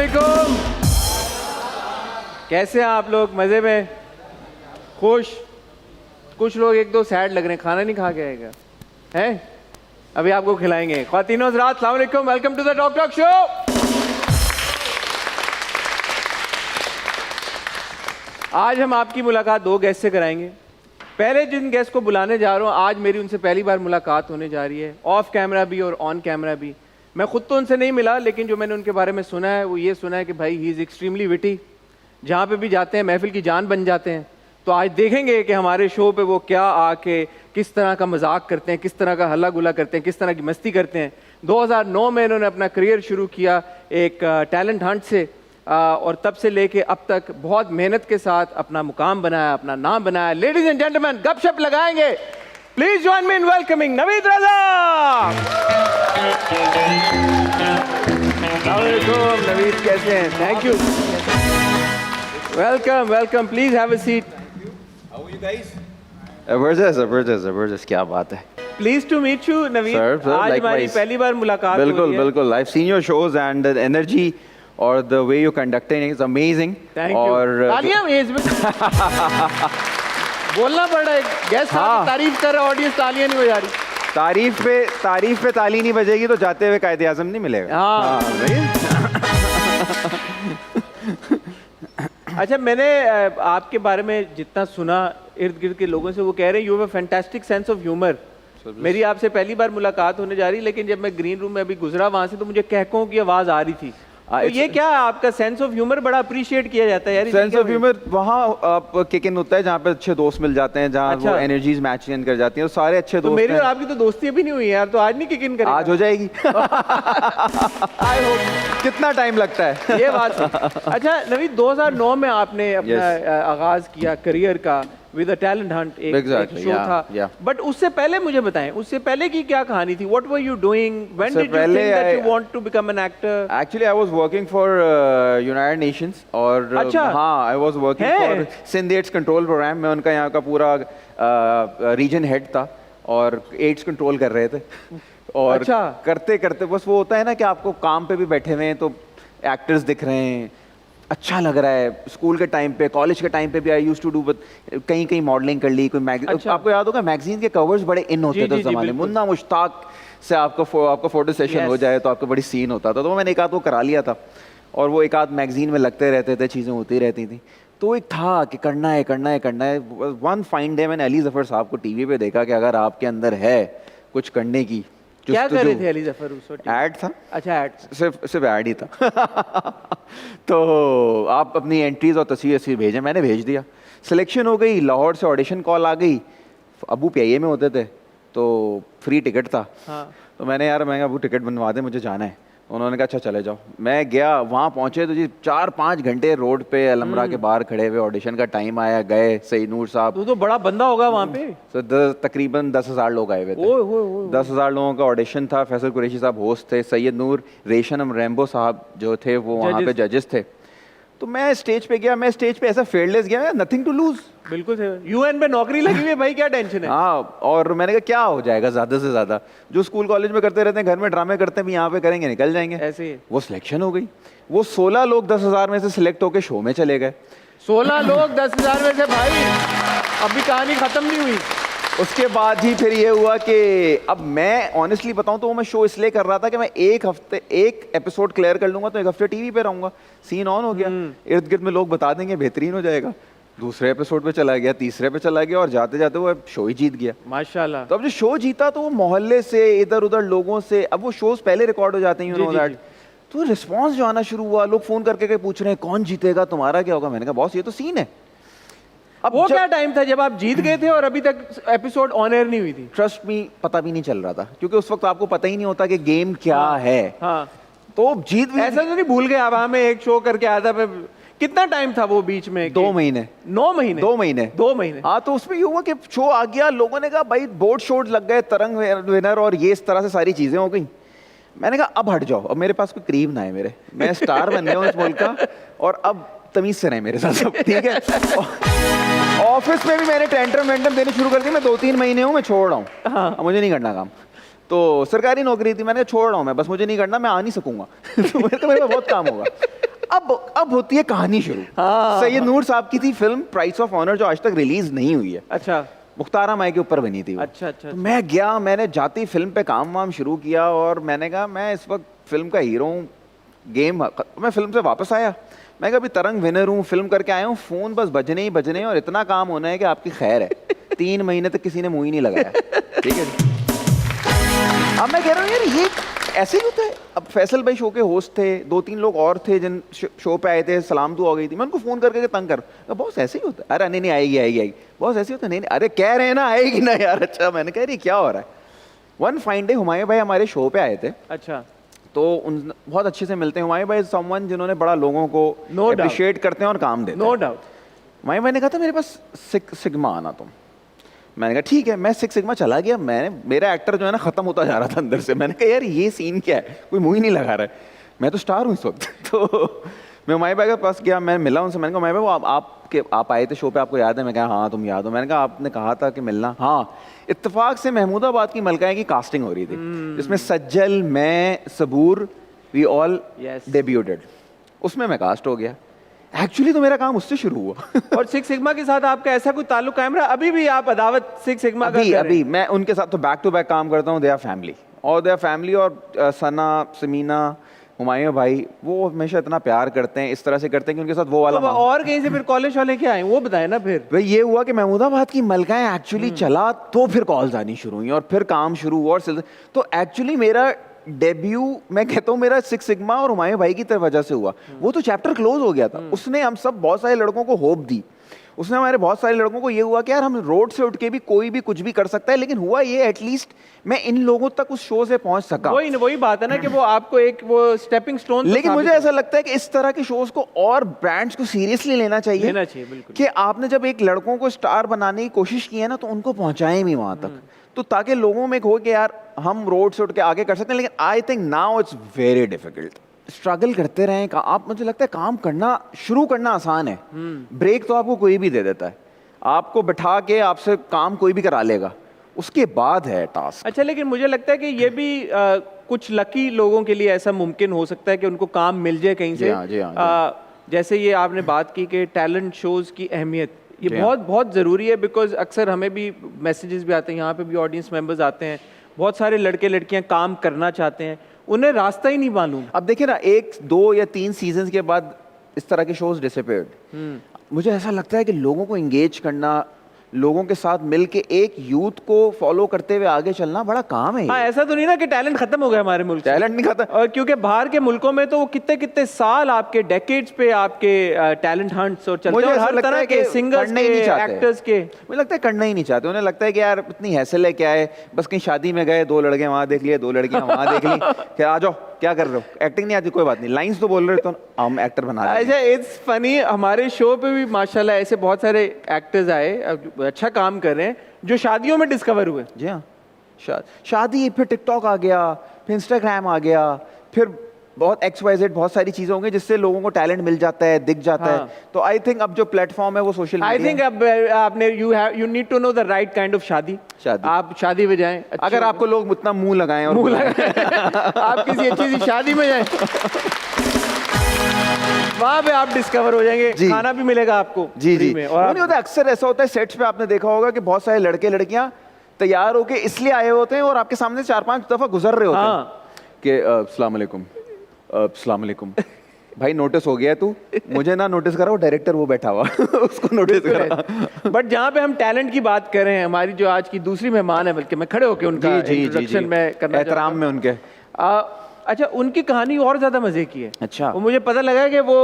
वालेकुम। कैसे हैं आप लोग? मज़े में? खुश? कुछ लोग एक दो सैड लग रहे हैं, खाना नहीं खा के आएगा हैं? अभी आपको खिलाएंगे। ख्वातीनो हज़रात, अस्सलाम वालेकुम, welcome to the talk talk show. आज हम आपकी मुलाकात दो गेस्ट से कराएंगे। पहले जिन गेस्ट को बुलाने जा रहा हूँ, आज मेरी उनसे पहली बार मुलाकात होने जा रही है, ऑफ कैमरा भी और ऑन कैमरा भी। मैं खुद तो उनसे नहीं मिला, लेकिन जो मैंने उनके बारे में सुना है वो ये सुना है कि भाई ही इज़ एक्सट्रीमली विटी, जहाँ पे भी जाते हैं महफिल की जान बन जाते हैं। तो आज देखेंगे कि हमारे शो पे वो क्या आके किस तरह का मजाक करते हैं, किस तरह का हल्ला गुला करते हैं, किस तरह की मस्ती करते हैं। 2009 में इन्होंने अपना करियर शुरू किया एक टैलेंट हंट से, और तब से लेके अब तक बहुत मेहनत के साथ अपना मुकाम बनाया, अपना नाम बनाया। लेडीज एंड जेंटलमैन, गपशप लगाएंगे। Please join me in welcoming Naveed Raza. Naveed कैसे हैं? Thank you, welcome welcome, please have a seat. How are you guys? जबरदस्त, क्या बात है। Please to meet you Naveed. आज हमारी पहली बार मुलाकात हो रही है। बिल्कुल बिल्कुल, I've seen your shows and the energy और the way you conducting is amazing। Thank you। और तालियां बोलना पड़ रहा है, गेस्ट तारीफ कर रहा है, ऑडियंस तालियां नहीं बजा रही। तारीफ पे ताली नहीं बजेगी तो जाते हुए कायदे आज़म नहीं मिलेगा। हाँ अच्छा, मैंने आपके बारे में जितना सुना इर्द गिर्द के लोगों से, वो कह रहे हैं you have a fantastic sense of humour. मेरी आपसे पहली बार मुलाकात होने जा रही, लेकिन जब मैं ग्रीन रूम में अभी गुजरा वहां से तो मुझे कहकों की आवाज आ रही थी। तो ये क्या आपका सेंस ऑफ ह्यूमर बड़ा अप्रिशिएट किया जाता है यार। सेंस ऑफ ह्यूमर वहाँ किक इन होता है जहाँ पे अच्छे दोस्त मिल जाते हैं, जहाँ वो एनर्जीज मैच इन कर जाती हैं, सारे अच्छे दोस्त। मेरी और आपकी तो दोस्ती अभी नहीं हुई यार, तो आज नहीं किक इन करेंगे? आज हो जाएगी। I hope. कितना टाइम लगता है ये बात है। अच्छा नवीद, 2009 में आपने अपना आगाज किया करियर का विद अ टैलेंट हंट, एक शो था। बट उससे पहले मुझे बताएं, उससे पहले की क्या कहानी थी? What were you doing? When did you think that you want to become an actor? Actually I was working for United Nations और हाँ, I was working for Sindh AIDS control programme में। उनका यहाँ का पूरा रीजन हेड था और AIDS control कर रहे थे। और करते करते बस वो होता है ना कि आपको काम पे भी बैठे हुए हैं तो एक्टर्स दिख रहे हैं, अच्छा लग रहा है। स्कूल के टाइम पे, कॉलेज के टाइम पे भी आई यूज्ड टू डू, कहीं कहीं मॉडलिंग कर ली, कोई मैगजीन। आपको याद होगा मैगजीन के कवर्स बड़े इन होते थे उस जमाने में। मुन्ना मुश्ताक से आपका फोटो सेशन हो जाए तो आपका बड़ी सीन होता था। तो मैंने एक आध वो करा लिया था और वो एक आध मैगजीन में लगते रहते थे, चीज़ें होती रहती थी। तो एक था कि करना है करना है करना है। वन फाइन डे मैंने अली जफ़र साहब को टीवी पे देखा कि अगर आपके अंदर है कुछ करने की। क्या कर रहे थे अली जफर उस वक्त? ऐड था। अच्छा, ऐड, सिर्फ ऐड ही था। तो आप अपनी एंट्रीज और तस्वीर भेजें, मैंने भेज दिया। सिलेक्शन हो गई, लाहौर से ऑडिशन कॉल आ गई। अबू PIA में होते थे तो फ्री टिकट था। हाँ। तो मैंने यार मैं अबू टिकट बनवा दे, मुझे जाना है। उन्होंने कहा अच्छा चले जाओ। मैं गया, वहाँ पहुँचे तो जी 4-5 घंटे रोड पे अलमरा के बाहर खड़े हुए। ऑडिशन का टाइम आया, गए। सईद नूर साहब, तो बड़ा बंदा होगा वहाँ पे। तो तकरीबन 10,000 लोग आए हुए थे। 10,000 लोगों का ऑडिशन था। फैसल कुरैशी साहब होस्ट थे, सैयद नूर, रेशम रैम्बो साहब जो थे वो वहाँ पे जजेस थे। तो मैं स्टेज पे गया, मैं स्टेज पे ऐसा फेयरलेस गया, नथिंग टू लूज। बिल्कुल UN में नौकरी लगी हुई है भाई, क्या टेंशन है। हाँ, और मैंने कहा क्या हो जाएगा, ज्यादा से ज्यादा जो स्कूल कॉलेज में करते रहते हैं, घर में ड्रामे करते हैं, यहाँ पे करेंगे, निकल जाएंगे। ऐसे ही वो सिलेक्शन हो गई। वो 16 लोग 10,000 में से सिलेक्ट होकर शो में चले गए। 16 लोग 10,000 में से भाई, अभी कहानी खत्म नहीं हुई। उसके बाद ही फिर ये हुआ कि अब मैं ऑनेस्टली बताऊं तो वो मैं शो इसलिए कर रहा था कि मैं एक हफ्ते एक एपिसोड क्लियर कर लूंगा तो एक हफ्ते टीवी पे रहूंगा। सीन ऑन हो गया, इर्द गिर्द में लोग बता देंगे, बेहतरीन हो जाएगा। दूसरे एपिसोड पे चला गया, तीसरे पे चला गया और जाते जाते वो शो ही जीत गया माशाल्लाह। तो अब जो शो जीता तो वो मोहल्ले से, इधर उधर लोगों से, अब वो शोज पहले रिकॉर्ड हो जाते हैं, यू नो दैट। तो रिस्पॉन्स जो आना शुरू हुआ, लोग फोन करके पूछ रहे हैं कौन जीतेगा, तुम्हारा क्या होगा। मैंने कहा बॉस ये तो सीन है। अब वो क्या टाइम था जब आप जीत गए थे और अभी तक एपिसोड ऑन एयर नहीं हुई थी? ट्रस्ट मी, पता भी नहीं चल रहा था क्योंकि उस वक्त आपको पता ही नहीं होता कि गेम क्या है। हाँ। तो जीत भी ऐसा तो नहीं भूल गए आप? हमें एक शो करके आया था, कितना टाइम था वो बीच में? 2 महीने। 9 महीने? 2 महीने। 2 महीने। हाँ, तो उसमें ये हुआ कि शो आ गया, लोगों ने कहा भाई बोर्ड शोर्ट लग गए, तरंग विनर और ये इस तरह से सारी चीजें हो गई। मैंने कहा अब हट जाओ, अब मेरे पास कोई करीब ना है मेरे, मैं स्टार बन गया हूँ इस मुल्क का और अब तमीज से रहे मेरे साथ सब, ठीक है। ऑफिस में भी मैंने टेंटरम वेंटरम देने शुरू कर दी। मैं 2-3 महीने हूँ, मैं छोड़ रहा हूँ। हाँ। मुझे नहीं करना काम। तो सरकारी नौकरी थी, मैंने छोड़ रहा हूँ मैं, बस मुझे नहीं करना, मैं आ नहीं सकूंगा। तो मेरे को बहुत काम होगा। अब होती है कहानी शुरू। सैयद नूर साहब की थी फिल्म प्राइस ऑफ ऑनर, जो आज तक रिलीज नहीं हुई है। अच्छा, मुख्तार माई के ऊपर बनी थी वो। अच्छा अच्छा। तो मैं गया, मैंने जाती ही फिल्म पे काम वाम शुरू किया और मैंने कहा मैं इस वक्त फिल्म का हीरो हूँ, मैं फिल्म से वापस आया, मैं कहा अभी तरंग विनर हूँ, फिल्म करके आया हूँ, फोन बस बजने ही बजने हैं और इतना काम होना है कि आपकी खैर है। 3 महीने तक किसी ने मुंह ही नहीं लगाया। ठीक है जी। अब मैं कह रहा हूँ यार ये ऐसे ही होता है। अब फैसल भाई शो के होस्ट थे, 2-3 लोग और थे जिन शो पे आए थे, सलाम दुआ हो गई थी, मैं उनको फोन करके तंग कर, बॉस ऐसे ही होता है। अरे नहीं आएगी, बॉस ऐसे होता है, नहीं अरे कह रहे हैं ना आएगी ना यार। अच्छा, मैंने कह रही क्या हो रहा है। वन फाइन डे हुमायूं भाई हमारे शो पे आए थे। अच्छा, तो उन बहुत अच्छे से मिलते हैं। हुमायूं भाई समवन जिन्होंने बड़ा लोगों को अप्रिशिएट करते हैं और काम देते हैं। No doubt. हुमायूं भाई ने कहा था मेरे पास 6 सिग्मा आना तुम। मैंने कहा ठीक है, मैं 6 सिग्मा चला गया। मेरा एक्टर जो है ना खत्म होता जा रहा था अंदर से। मैंने कहा यार ये सीन क्या है, कोई मुंह ही नहीं लगा रहा है, मैं तो स्टार हूँ इस वक्त। तो मैं हुमायूं भाई के पास गया, मैं मिला उनसे। मैंने कहा हुमायूं भाई आप आए थे शो पे, आपको याद है? मैं कहा हाँ तुम याद हो। मैंने कहा आपने कहा था कि मिलना। हाँ, इत्तेफाक से महमूदाबाद की मलकाएं की कास्टिंग हो रही थी, जिसमें सज्जल, मैं, सबूर, वी ऑल डेब्यूटेड। उसमें मैं कास्ट हो गया। एक्चुअली तो मेरा काम उससे शुरू हुआ। और 6 सिग्मा के साथ आपका ऐसा कोई ताल्लुक कायम रहा? अभी भी आप अदावत 6 सिग्मा का कर रहे हैं? अभी मैं उनके साथ तो बैक टू बैक काम करता हूँ। दे आर फैमिली और सना, समीना, हुमायूं भाई वो हमेशा इतना प्यार करते हैं, इस तरह से करते हैं कि उनके साथ वो वाला। तो और कहीं से फिर कॉलेज वाले क्या आए वो बताए ना। फिर भाई ये हुआ कि महमूदाबाद की मलकाएं एक्चुअली चला, तो फिर कॉल्स आनी शुरू हुई और फिर काम शुरू हुआ। और तो एक्चुअली मेरा डेब्यू, मैं कहता हूँ मेरा 6 सिग्मा और हुमायूं भाई की वजह से हुआ। वो तो चैप्टर क्लोज हो गया था। उसने हम सब बहुत सारे लड़कों को होप दी। उसने हमारे बहुत सारे लड़कों को ये हुआ कि यार हम रोड से उठ के भी कोई भी कुछ भी कर सकता है। लेकिन हुआ ये, एटलीस्ट मैं इन लोगों तक उस शो से पहुंच सका। वही बात है ना कि वो आपको एक वो स्टेपिंग स्टोन। लेकिन मुझे ऐसा लगता है कि इस तरह के शोज को और ब्रांड्स को सीरियसली लेना चाहिए बिल्कुल। कि आपने जब एक लड़कों को स्टार बनाने की कोशिश की है ना, तो उनको पहुंचाएं भी वहां तक, तो ताकि लोगों में हो कि यार हम रोड से उठ के आगे कर सकते हैं। लेकिन I think now it's very difficult. Struggle करते रहें। आप, मुझे लगता है काम करना शुरू करना आसान है, ब्रेक तो आपको कोई भी दे देता है। आपको बिठा के आपसे काम कोई भी करा लेगा, उसके बाद है टास्क। अच्छा, लेकिन मुझे लगता है कि ये भी कुछ लकी लोगों के लिए ऐसा मुमकिन हो सकता है कि उनको काम मिल जाए कहीं से। जैसे ये आपने बात की कि टैलेंट शोज की अहमियत, ये बहुत ज़रूरी है। बिकॉज अक्सर हमें भी मैसेजेस भी आते हैं, यहाँ पे भी ऑडियंस मेंबर्स आते हैं, बहुत सारे लड़के लड़कियाँ काम करना चाहते हैं, उन्हें रास्ता ही नहीं मालूम। अब देखिए ना, 1, 2 या 3 सीजन के बाद इस तरह के शोज डिसअपीयर्ड। मुझे ऐसा लगता है कि लोगों को एंगेज करना, लोगों के साथ मिलके एक यूथ को फॉलो करते हुए आगे चलना बड़ा काम है। हाँ, ऐसा तो नहीं ना कि टैलेंट खत्म हो गया हमारे मुल्क। टैलेंट नहीं खत्म, और क्योंकि बाहर के मुल्कों में तो वो कितने साल आपके डेकेड्स पे आपके टैलेंट हंट्स और चलते हैं, हर तरह के सिंगर्स के, एक्टर्स के। मुझे लगता है करना ही नहीं चाहते। उन्हें लगता है कि यार इतनी हैसल है, क्या है, बस कहीं शादी में गए, 2 लड़के वहां देख लिए, 2 लड़कियां वहां देख ली, क्या आ जाओ, क्या कर रहे हो, एक्टिंग नहीं आती, कोई बात नहीं, लाइंस तो बोल रहे हो तो हम एक्टर बना रहे हैं। अच्छा, इट्स फनी, हमारे शो पे भी माशाल्लाह ऐसे बहुत सारे एक्टर्स आए, अच्छा काम कर रहे हैं, जो शादियों में डिस्कवर हुए। जी हाँ, शादी, फिर टिकटॉक आ गया, फिर इंस्टाग्राम आ गया, फिर बहुत XYZ बहुत सारी चीजें होंगी जिससे लोगों को टैलेंट मिल जाता है, दिख जाता है। तो आई थिंक अब जो प्लेटफॉर्म है वो सोशल मीडिया। आई थिंक अब आपने you need to know the right kind of शादी। आप शादी में जाएं, अगर आपको लोग उतना मुंह लगाएं और आप किसी अच्छी सी शादी में जाएं, वहां पे आप डिस्कवर हो जाएंगे, खाना भी मिलेगा आपको। जी जी। और नहीं होता, अक्सर ऐसा होता है सेट्स पे, आपने देखा होगा कि बहुत सारे लड़के लड़कियां तैयार होके इसलिए आए होते हैं और आपके सामने 4-5 दफा गुजर रहे होते हैं कि अस्सलाम वालेकुम भाई, नोटिस हो गया तू, मुझे ना नोटिस करा, वो डायरेक्टर वो बैठा हुआ उसको नोटिस करा। बट जहाँ पे हम टैलेंट की बात कर रहे हैं, हमारी जो आज की दूसरी मेहमान है, बल्कि मैं खड़े होके उनका इंट्रोडक्शन में करना, एहतराम में उनके। अच्छा, उनकी कहानी और ज्यादा मजे की है। अच्छा, वो मुझे पता लगा कि वो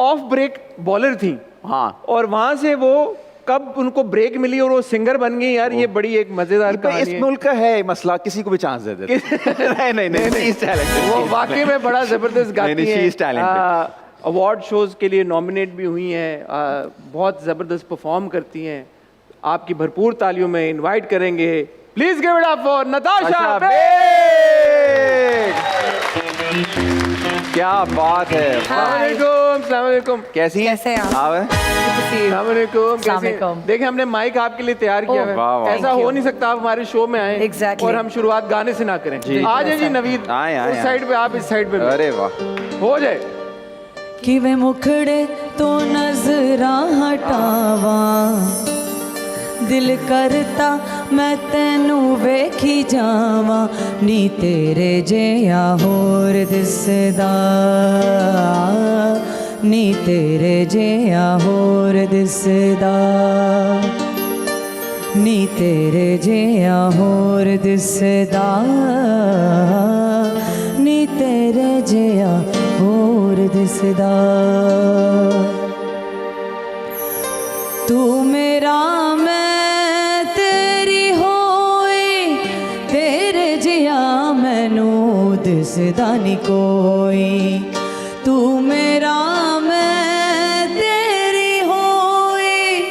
ऑफ ब्रेक बॉलर थी। हाँ, और वहां से वो कब उनको ब्रेक मिली और वो सिंगर बन गई। यार ये बड़ी एक मजेदार कहानी है। इस मुल्क का है मसला, किसी को भी चांस दे देते। नहीं, वो वाकई में बड़ा जबरदस्त गाती हैं। अवार्ड शोज के लिए नॉमिनेट भी हुई हैं, बहुत जबरदस्त परफॉर्म करती हैं। आपकी भरपूर तालियों में इनवाइट करेंगे, please give it up for Natasha Baig. क्या बात है। अस्सलाम वालेकुम, कैसी हैं? कैसे हैं आप? देखिए, हमने माइक आपके लिए तैयार किया है। ऐसा हो नहीं सकता आप हमारे शो में आए और हम शुरुआत गाने से ना करें। आ जाए जी नवीद, उस साइड पे, आप इस साइड पे। अरे वाह, हो जाए। ਕਿਵੇਂ ਮੁਖੜੇ ਤੋਂ ਨਜ਼ਰਾਂ ਹਟਾਵਾਂ ਦਿਲ ਕਰਤਾ ਮੈਂ ਤੈਨੂੰ ਵੇਖੀ ਜਾਵਾਂ ਨੀ ਤੇਰੇ ਜਿਹਾ ਹੋਰ ਦਿਸਦਾ ਨੀ ਤੇਰੇ ਜਿਹਾ ਹੋਰ ਦਿਸਦਾ ਨੀ ਤੇਰੇ ਜਿਹਾ ਹੋਰ ਦਿਸਦਾ ਨੀ ਤੇਰੇ ਜਿਹਾ ਹੋਰ ਦਿਸਦਾ ਤੂੰ ਮੇਰਾ ਮੈਂ ਤੇਰੀ ਹੋਈ ਤੇਰੇ ਜਿਹਾ ਮੈਨੂੰ ਦਿਸਦਾ ਨਹੀਂ ਕੋਈ ਤੂੰ ਮੇਰਾ ਮੈਂ ਤੇਰੀ ਹੋਈ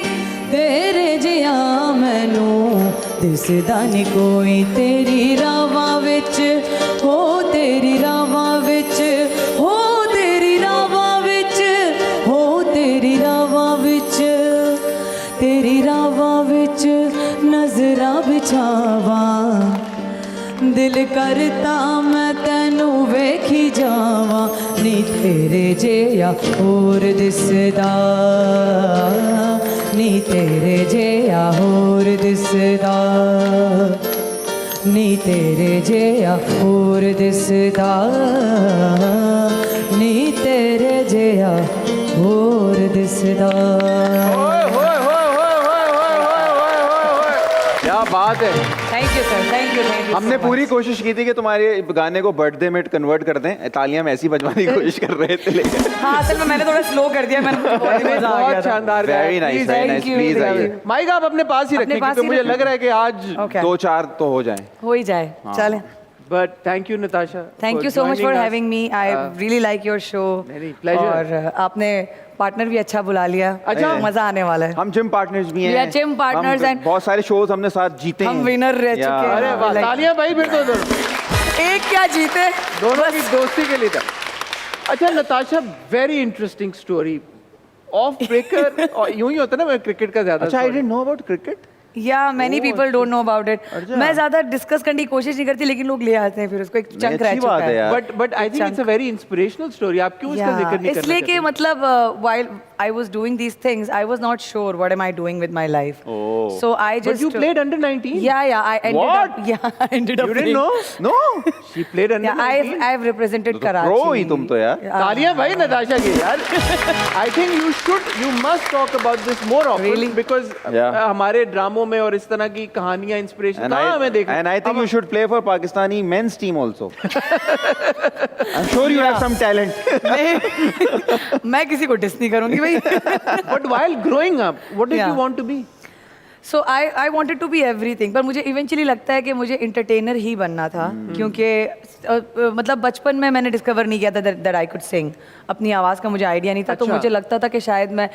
ਤੇਰੇ ਜਿਹਾ ਮੈਨੂੰ ਦਿਸਦਾ ਨਹੀਂ ਕੋਈ ਤੇਰੀ ਰਾਵਾਂ ਵਿੱਚ ਹੋ ਤੇਰੀ ਰਾਵਾਂ ਵਿੱਚ ਹੋ ਤੇਰੀ ਰਾਵਾਂ ਵਿੱਚ ਹੋ ਤੇਰੀ ਰਾਵਾਂ ਵਿੱਚ ਤੇਰੀ ਰਾਵਾਂ ਵਿੱਚ ਨਜ਼ਰਾਂ ਵਿਛਾਵਾਂ ਦਿਲ ਕਰਤਾ ਮੈਂ ਤੈਨੂੰ ਵੇਖੀ ਜਾਵਾਂ ਨੀ ਤੇਰੇ ਜਿਹਾ ਹੋਰ ਦਿਸਦਾ ਨੀ ਤੇਰੇ ਜਿਹਾ ਹੋਰ ਦਿਸਦਾ ਨੀ ਤੇਰੇ ਜਿਹਾ ਹੋਰ ਦਿਸਦਾ ਨੀ ਤੇਰੇ ਜਿਹਾ ਹੋਰ ਦਿਸਦਾ क्या बात है। Thank you sir thank you हमने पूरी कोशिश की थी कि तुम्हारे गाने को बर्थडे में कन्वर्ट कर दें तालियां हम ऐसी बजवाने की कोशिश कर रहे थे लेकिन हाँ असल में मैंने थोड़ा स्लो कर दिया मैंने बहुत शानदार वेरी नाइस प्लीज आइए माइक आप अपने पास ही रखें क्योंकि मुझे लग रहा है कि आज दो चार तो हो जाए हो ही जाए चलें but thank you Natasha thank you so much for having me I really like your show pleasure. और आपने पार्टनर भी अच्छा बुला लिया अच्छा। मजा आने वाला है हम जिम पार्टनर्स भी We हैं are gym partners हम and- बहुत सारे शोज हमने साथ जीते हम हैं विनर रह या- चुके हैं अरे वाह Like- तालियां भाई फिर तो दोनों एक क्या जीते दोनों की दोस्ती के लिए था अच्छा Natasha very interesting story of breaker और यूं ही होता है ना मैं क्रिकेट का ज्यादा अच्छा I didn't know about cricket या many people don't know about it मैं ज्यादा डिस्कस करने की कोशिश नहीं करती लेकिन लोग ले आते हैं फिर उसको एक चंक रह अच्छी चुका बात है है यार। But I think it's a very inspirational story आप क्यों इसका जिक्र नहीं इसलिए करते कि मतलब while I was doing these things I was not sure what am I doing with my life so I But just you played under 19 yeah I ended What? up yeah I ended up you didn't playing. know no she played under Yeah, 19 I've represented Karachi. Pro ही तुम तो यार तालियां भाई नताशा की यार I think you must talk about this more often Really? because Yeah. हमारे ड्रामों में और इस तरह की कहानियां इंस्पिरेशन कहाँ हमें देखना and I think you should play for Pakistani men's team also I'm sure you have some talent मैं किसी को डिस नहीं करूंगी भाई but while growing up what did you Yeah. want to be so I wanted to be everything पर मुझे eventually लगता है कि मुझे इंटरटेनर ही बनना था क्योंकि मतलब बचपन में मैंने डिस्कवर नहीं किया था दैट आई कुड सिंग अपनी आवाज़ का मुझे आइडिया नहीं था तो अच्छा। मुझे लगता था कि शायद मैं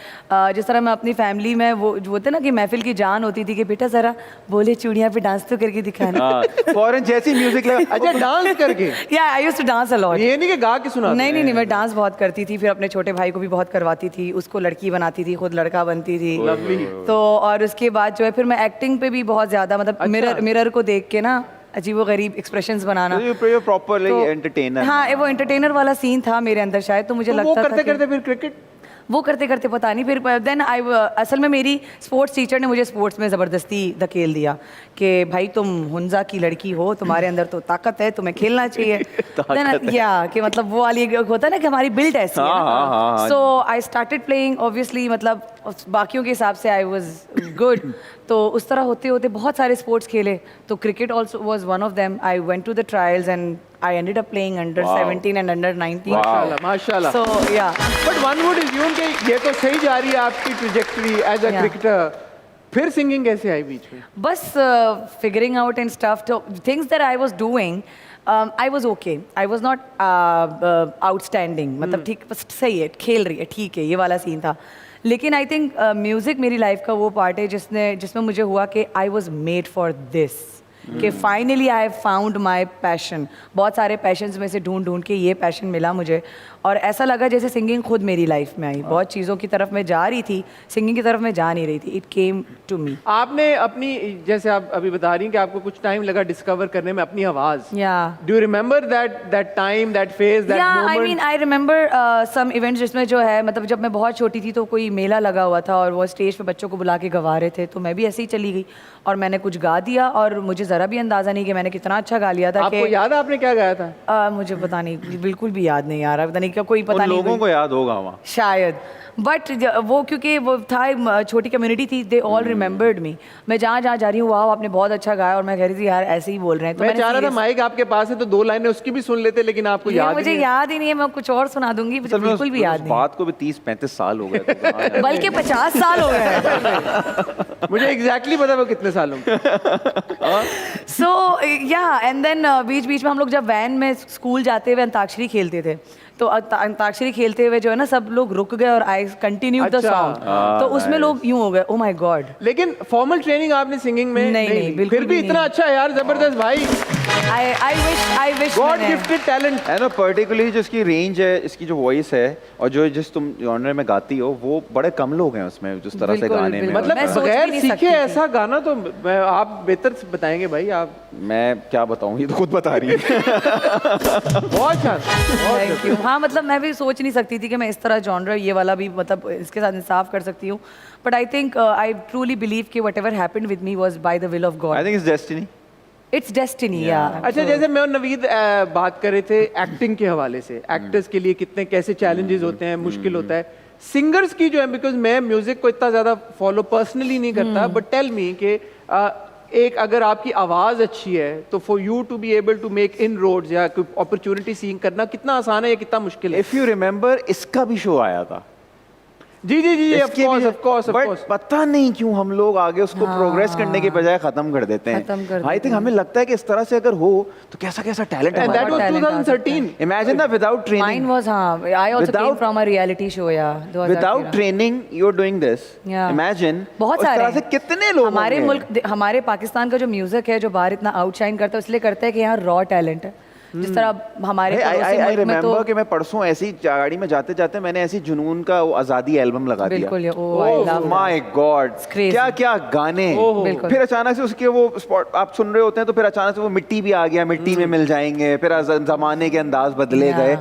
जिस तरह मैं अपनी फैमिली में वो जो होते ना कि महफिल की जान होती थी कि बेटा ज़रा बोले चूड़ियाँ पे डांस तो करके दिखाना फॉरेन जैसी म्यूजिक लगा अच्छा डांस करके या I used to dance a lot ये नहीं कि गा के सुना नहीं मैं डांस बहुत करती थी फिर अपने छोटे भाई को भी बहुत करवाती थी उसको लड़की बनाती थी खुद लड़का बनती थी Lovely. तो और उसके बाद जो है फिर मैं एक्टिंग पे भी बहुत ज्यादा मतलब मिरर को देख के ना अजीबो गरीब एक्सप्रेशंस बनाना you properly तो- entertainer हाँ वो एंटरटेनर वाला सीन था मेरे अंदर शायद तो मुझे तो वो लगता था करते कि- करते फिर क्रिकेट वो करते करते पता नहीं फिर देन आई असल में मेरी स्पोर्ट्स टीचर ने मुझे स्पोर्ट्स में ज़बरदस्ती धकेल दिया कि भाई तुम हुंजा की लड़की हो तुम्हारे अंदर तो ताकत है तुम्हें खेलना चाहिए देन या कि मतलब वो वाली एक होता है ना कि हमारी बिल्ड ऐसी है so I started playing obviously मतलब बाकियों के हिसाब से आई वाज गुड तो उस तरह होते होते बहुत सारे स्पोर्ट्स खेले तो cricket also was one of them I went to the trials and I ended up playing under 17 and under 19. माशाल्लाह So yeah. But one would assume कि ये तो सही जा रही है आपकी trajectory as a Yeah. Cricketer फिर सिंगिंग कैसे आई बीच में बस figuring out and stuff to things that I was doing I was okay I was not outstanding मतलब ठीक बस सही है खेल रही है ठीक है ये वाला सीन था लेकिन आई थिंक म्यूज़िक मेरी लाइफ का वो पार्ट है जिसमें मुझे हुआ कि I was made for this कि finally I have found my passion. बहुत सारे पैशंस में से ढूंढ ढूंढ के ये पैशन मिला मुझे, और ऐसा लगा जैसे सिंगिंग खुद मेरी लाइफ में आई। बहुत चीज़ों की तरफ मैं जा रही थी, सिंगिंग की तरफ मैं जा नहीं रही थी, इट केम टू मी। आपने अपनी, जैसे आप अभी बता रही हैं कि आपको कुछ टाइम लगा डिस्कवर करने में अपनी आवाज़। या do you remember that time, that phase, that moment? I mean I remember some events जिसमें जो है, मतलब जब मैं बहुत छोटी थी तो कोई मेला लगा हुआ था और वो स्टेज पे बच्चों को बुला के गवा रहे थे, तो मैं भी ऐसे ही चली गई और मैंने कुछ गा दिया, और मुझे ज़रा भी अंदाज़ा नहीं कि मैंने कितना अच्छा गा लिया था। आपको याद है आपने क्या गाया था? मुझे पता नहीं, बिल्कुल भी याद नहीं आ रहा, पता नहीं क्या, कोई पता नहीं, लोगों को याद होगा वहाँ शायद। बट वो क्योंकि वो था, छोटी कम्युनिटी थी, दे ऑल रिमेंबर्ड मी। मैं जहाँ जहाँ जा रही हूँ, वाह आपने बहुत अच्छा गाया, और मैं कह रही थी यार ऐसे ही बोल रहे हैं। तो मैं चाह रहा था माइक आपके पास है तो 2 लाइनें उसकी भी सुन लेते, लेकिन आपको याद मुझे याद ही नहीं है, मैं कुछ और सुना दूंगी, मुझे बिल्कुल भी याद नहीं। बात को भी 30-35 साल हो गए, बल्कि 50 साल हो गए। मुझे एग्जैक्टली पता है वो कितने साल होंगे। सो या एंड देन बीच बीच में हम लोग जब वैन में स्कूल जाते हुए अंताक्षरी खेलते थे, तो अंताक्षरी खेलते हुए जो है ना, सब लोग रुक गए और आई कंटिन्यू द सॉन्ग। तो उसमें लोग यूं हो गए, ओ माय गॉड। लेकिन फॉर्मल ट्रेनिंग आपने सिंगिंग में नहीं, बिल्कुल फिर भी इतना अच्छा है यार, जबरदस्त भाई। I wish God gifted talent है ना। पर्टिकुलरली जो इसकी रेंज है, इसकी जो वॉइस है, और जो जिस तुम जॉनर में गाती हो, वो बड़े कम लोग हैं उसमें जिस तरह से बिल्कुल, गाने में। बिल्कुल। मतलब मैं सोच भी बगैर नहीं सीखे सकती थी। ऐसा गाना तो आप बेहतर बताएंगे भाई। आप मैं क्या बताऊं, ये तो खुद बता रही है। बहुत शान, थैंक यू। हाँ, मतलब मैं भी सोच नहीं सकती थी कि मैं इस तरह जॉनर ये वाला भी, मतलब इसके साथ इंसाफ कर सकती हूँ। But I think I truly believe कि whatever happened with me was by the will of God. I think it's destiny. It's destiny. या अच्छा, जैसे मैं और नवीद बात कर रहे थे एक्टिंग के हवाले से, एक्टर्स के लिए कितने कैसे चैलेंजेस होते हैं, मुश्किल होता है। सिंगर्स की जो है, बिकॉज मैं म्यूजिक को इतना ज़्यादा फॉलो पर्सनली नहीं करता, बट टेल मी कि एक अगर आपकी आवाज़ अच्छी है तो for you to be able to make inroads या कोई अपॉर्चुनिटी सीइंग करना कितना आसान है या कितना मुश्किल है? इफ यू रिमेंबर, इसका भी शो आया था। जी जी जी, ऑफ कोर्स। बट पता नहीं क्यों हम लोग आगे उसको प्रोग्रेस करने के बजाय खत्म कर देते हैं। आई थिंक हमें लगता है कि इस तरह से अगर हो तो कैसा कैसा टैलेंट है। And that was 2013. Imagine that without training. Mine was, I also came from a reality show, yeah. Without training, you're doing this. Yeah. Imagine. बहुत उस सारे तरह से कितने लोग हमारे मुल्क, हमारे पाकिस्तान का जो म्यूजिक है, जो बाहर इतना आउटशाइन करता है, इसलिए करता है कि यहाँ रॉ टैलेंट है। जिस तरह हमारे पड़ोसी मुल्क में तो कि मैं परसों ऐसी गाड़ी में जाते जाते मैंने ऐसी जुनून का वो आज़ादी एल्बम लगा दिया। बिल्कुल, ओह माय गॉड, क्या क्या गाने। बिल्कुल। फिर अचानक से उसके वो स्पॉट आप सुन रहे होते हैं, तो फिर अचानक से वो मिट्टी भी आ गया, मिट्टी में मिल जाएंगे, फिर जमाने के अंदाज बदले गए।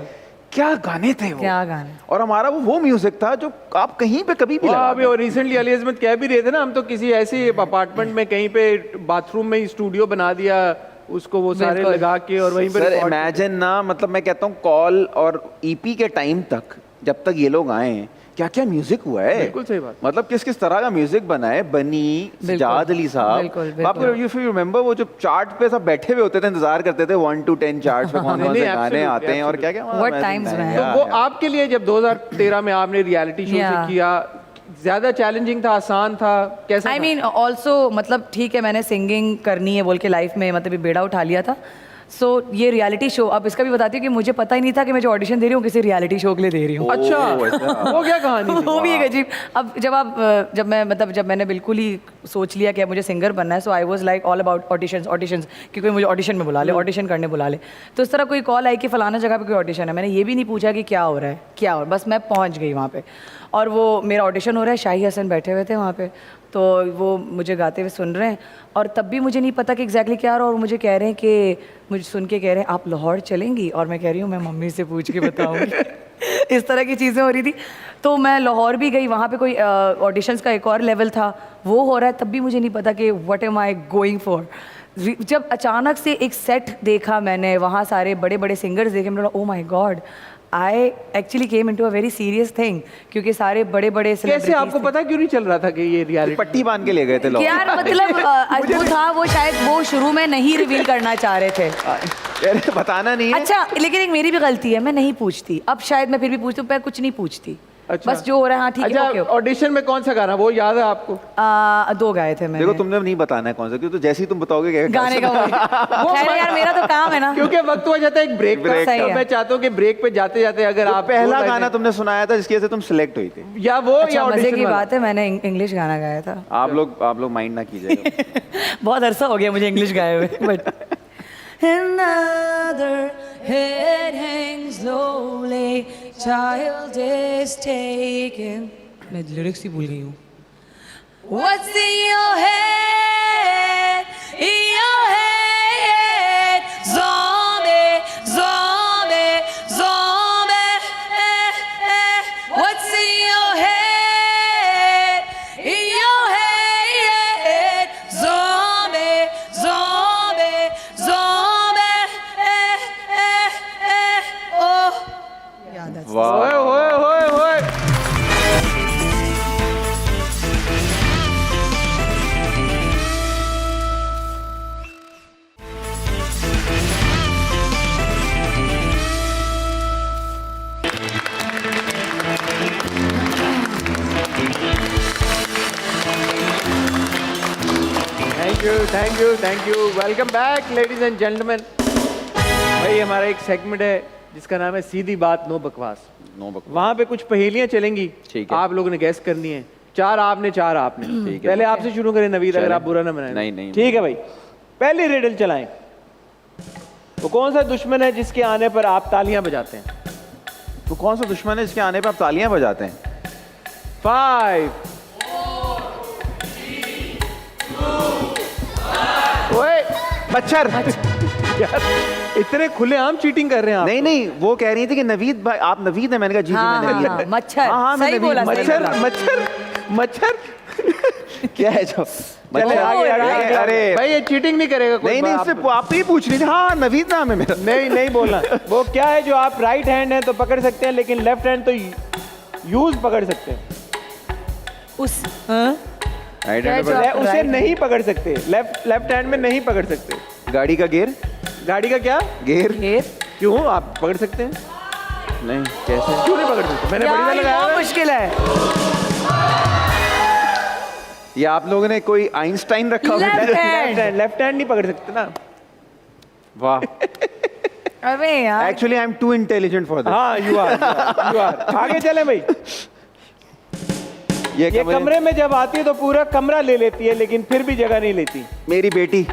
क्या गाने थे वो, क्या गाने। और हमारा वो म्यूजिक था जो आप कहीं पे कभी भी अभी और रिसेंटली अली अजमत कह भी रहे थे ना, हम तो किसी ऐसी अपार्टमेंट में कहीं पे बाथरूम में ही स्टूडियो बना दिया, उसको वो सारे लगा के और वहीं पर सर इमेजिन ना, मतलब मैं कहता हूँ कॉल और ईपी के टाइम तक, जब तक ये लोग आए हैं, क्या क्या म्यूजिक हुआ है। बिल्कुल सही बात। मतलब किस किस तरह का म्यूजिक बना है। बनी, सजाद अली साहब, आपको इफ यू रिमेंबर वो जो चार्ट पे सब बैठे हुए होते थे, इंतजार करते थे 1 to 10 चार्ट पे कौन कौन से गाने आते हैं और क्या क्या। What times रहे हैं। तो वो आपके लिए जब 2013 में आपने रियलिटी शो से किया, ज्यादा चैलेंजिंग था, आसान था, कैसा? आई मीन ऑल्सो, मतलब ठीक है, मैंने सिंगिंग करनी है बोल के लाइफ में मतलब ये बेड़ा उठा लिया था। सो ये रियलिटी शो, अब इसका भी बताती हूँ कि मुझे पता ही नहीं था कि मैं जो ऑडिशन दे रही हूँ किसी रियलिटी शो के लिए दे रही हूँ। अच्छा, वो क्या कहानी थी? वो भी एक अजीब। अब जब मैंने बिल्कुल ही सोच लिया कि मुझे सिंगर बनना है, so I was like all about auditions कि कोई मुझे ऑडिशन में बुला ले, ऑडिशन करने बुला ले। तो इस तरह कोई कॉल आई कि फलाना जगह पे कोई ऑडिशन है, मैंने ये भी नहीं पूछा कि क्या हो रहा है, क्या हो रहा है, बस मैं पहुँच गई वहाँ पे और वो मेरा ऑडिशन हो रहा है। शाही हसन बैठे हुए थे वहाँ पे, तो वो मुझे गाते हुए सुन रहे हैं और तब भी मुझे नहीं पता कि एग्जैक्टली क्या हो रहा है, और मुझे कह रहे हैं कि मुझे सुन के कह रहे हैं आप लाहौर चलेंगी, और मैं कह रही हूँ मैं मम्मी से पूछ के बताऊँगी। इस तरह की चीज़ें हो रही थी। तो मैं लाहौर भी गई, वहाँ पे कोई ऑडिशंस का एक और लेवल था, वो हो रहा है, तब भी मुझे नहीं पता कि what am I going for. जब अचानक से एक सेट देखा मैंने, वहाँ सारे बड़े बड़े सिंगर्स देखे, मैंने बोला oh my God, I actually came into a very serious thing, क्योंकि सारे बड़े बड़े कैसे आपको पता क्यों नहीं चल रहा था कि ये रियलिटी? पट्टी बांध के ले गए थे लोग यार, मतलब वो था, वो शायद वो शुरू में नहीं रिवील करना चाह रहे थे। यार बताना नहीं है। अच्छा, लेकिन एक मेरी भी गलती है, मैं नहीं पूछती। अब शायद मैं फिर भी पूछती हूँ, मैं कुछ नहीं पूछती। अच्छा। बस जो हो रहा है हाँ ठीक है अच्छा, ओके ऑडिशन में कौन सा गाना वो याद है आपको? 2 गाए थे मैंने। देखो तुमने नहीं बताना है कौन सा, क्योंकि तो जैसे ही तुम बताओगे क्या गाने का वो खैर यार मेरा तो काम है ना। क्योंकि वक्त हो जाता है एक ब्रेक का। सही है। मैं चाहता हूँ कि ब्रेक पे जाते जाते अगर तो आप पहला गाना तुमने सुनाया था जिसकी वजह से तुम सिलेक्ट हुई थी। या वो अच्छा या मजे ऑडिशन की वाला। बात है, मैंने इंग्लिश गाना गाया था। आप लोग माइंड ना कीजिएगा। बहुत अरसा हो गया मुझे इंग्लिश गाए हुए but Another head hangs lowly, child is taken. मैं लिरिक्स ही भूल गई हूँ. What's in your head? In your head, zombie, zombie, zombie. What's in your head? In your head, zombie, zombie, zombie. Oh. Yeah, that's वाह ओए ओए ओए ओए thank you welcome back ladies and gentleman. भाई हमारा एक सेगमेंट है जिसका नाम है सीधी बात नो बकवास। नो बकवास। वहां पे कुछ पहेलियां चलेंगी, ठीक है। आप लोगों ने गैस करनी है। 4 आपने 4 आपने। ठीक है। पहले आपसे शुरू करें नवीद, अगर चलें। आप बुरा ना बनाए। नहीं। ठीक है भाई, पहली रिडल चलाएं। वो कौन सा दुश्मन है जिसके आने पर आप तालियां बजाते हैं? तो कौन सा दुश्मन है जिसके आने पे आप तालियां बजाते हैं? 5 ओए मच्छर। यार इतने खुलेआम चीटिंग कर रहे हैं आप। नहीं वो कह रही थी कि नवीद भाई, आप नवीद है। मैंने कहा जी हाँ, मैं नवीद। हाँ, मच्छर। हाँ, मैं सही नवीद। बोला, सही मच्छर बोला। मच्छर मच्छर क्या है जो चले मच्छर? आगे right. अरे भाई ये चीटिंग नहीं करेगा कोई। नहीं आप- उससे आप ही पूछ रही थी। हाँ नवीद नाम है मेरा। नहीं बोलना। वो क्या है जो आप राइट हैंड है तो पकड़ सकते हैं, लेकिन लेफ्ट हैंड तो यूज पकड़ सकते हैं। उस हाँ? राइट क्या हैंड जो- पर उसे right नहीं पकड़ सकते, लेफ्ट हैंड में नहीं पकड़ सकते। गाड़ी का गियर। गाड़ी का क्या गियर ये क्यों आप पकड़ सकते हैं? नहीं कैसे? क्यों नहीं पकड़ सकते? मैंने बढ़िया यार, ये लगाया बहुत है। मुश्किल है। ये आप लोगों ने कोई आइंस्टाइन रखा हुआ है? लेफ्ट हैंड नहीं पकड़ सकते ना। वाह। अबे यार actually I am to intelligent for this. हाँ यू आर। आगे चले भाई। ये ये कमरे में जब आती है तो पूरा कमरा ले लेती है, लेकिन फिर भी जगह नहीं लेती। मेरी बेटी।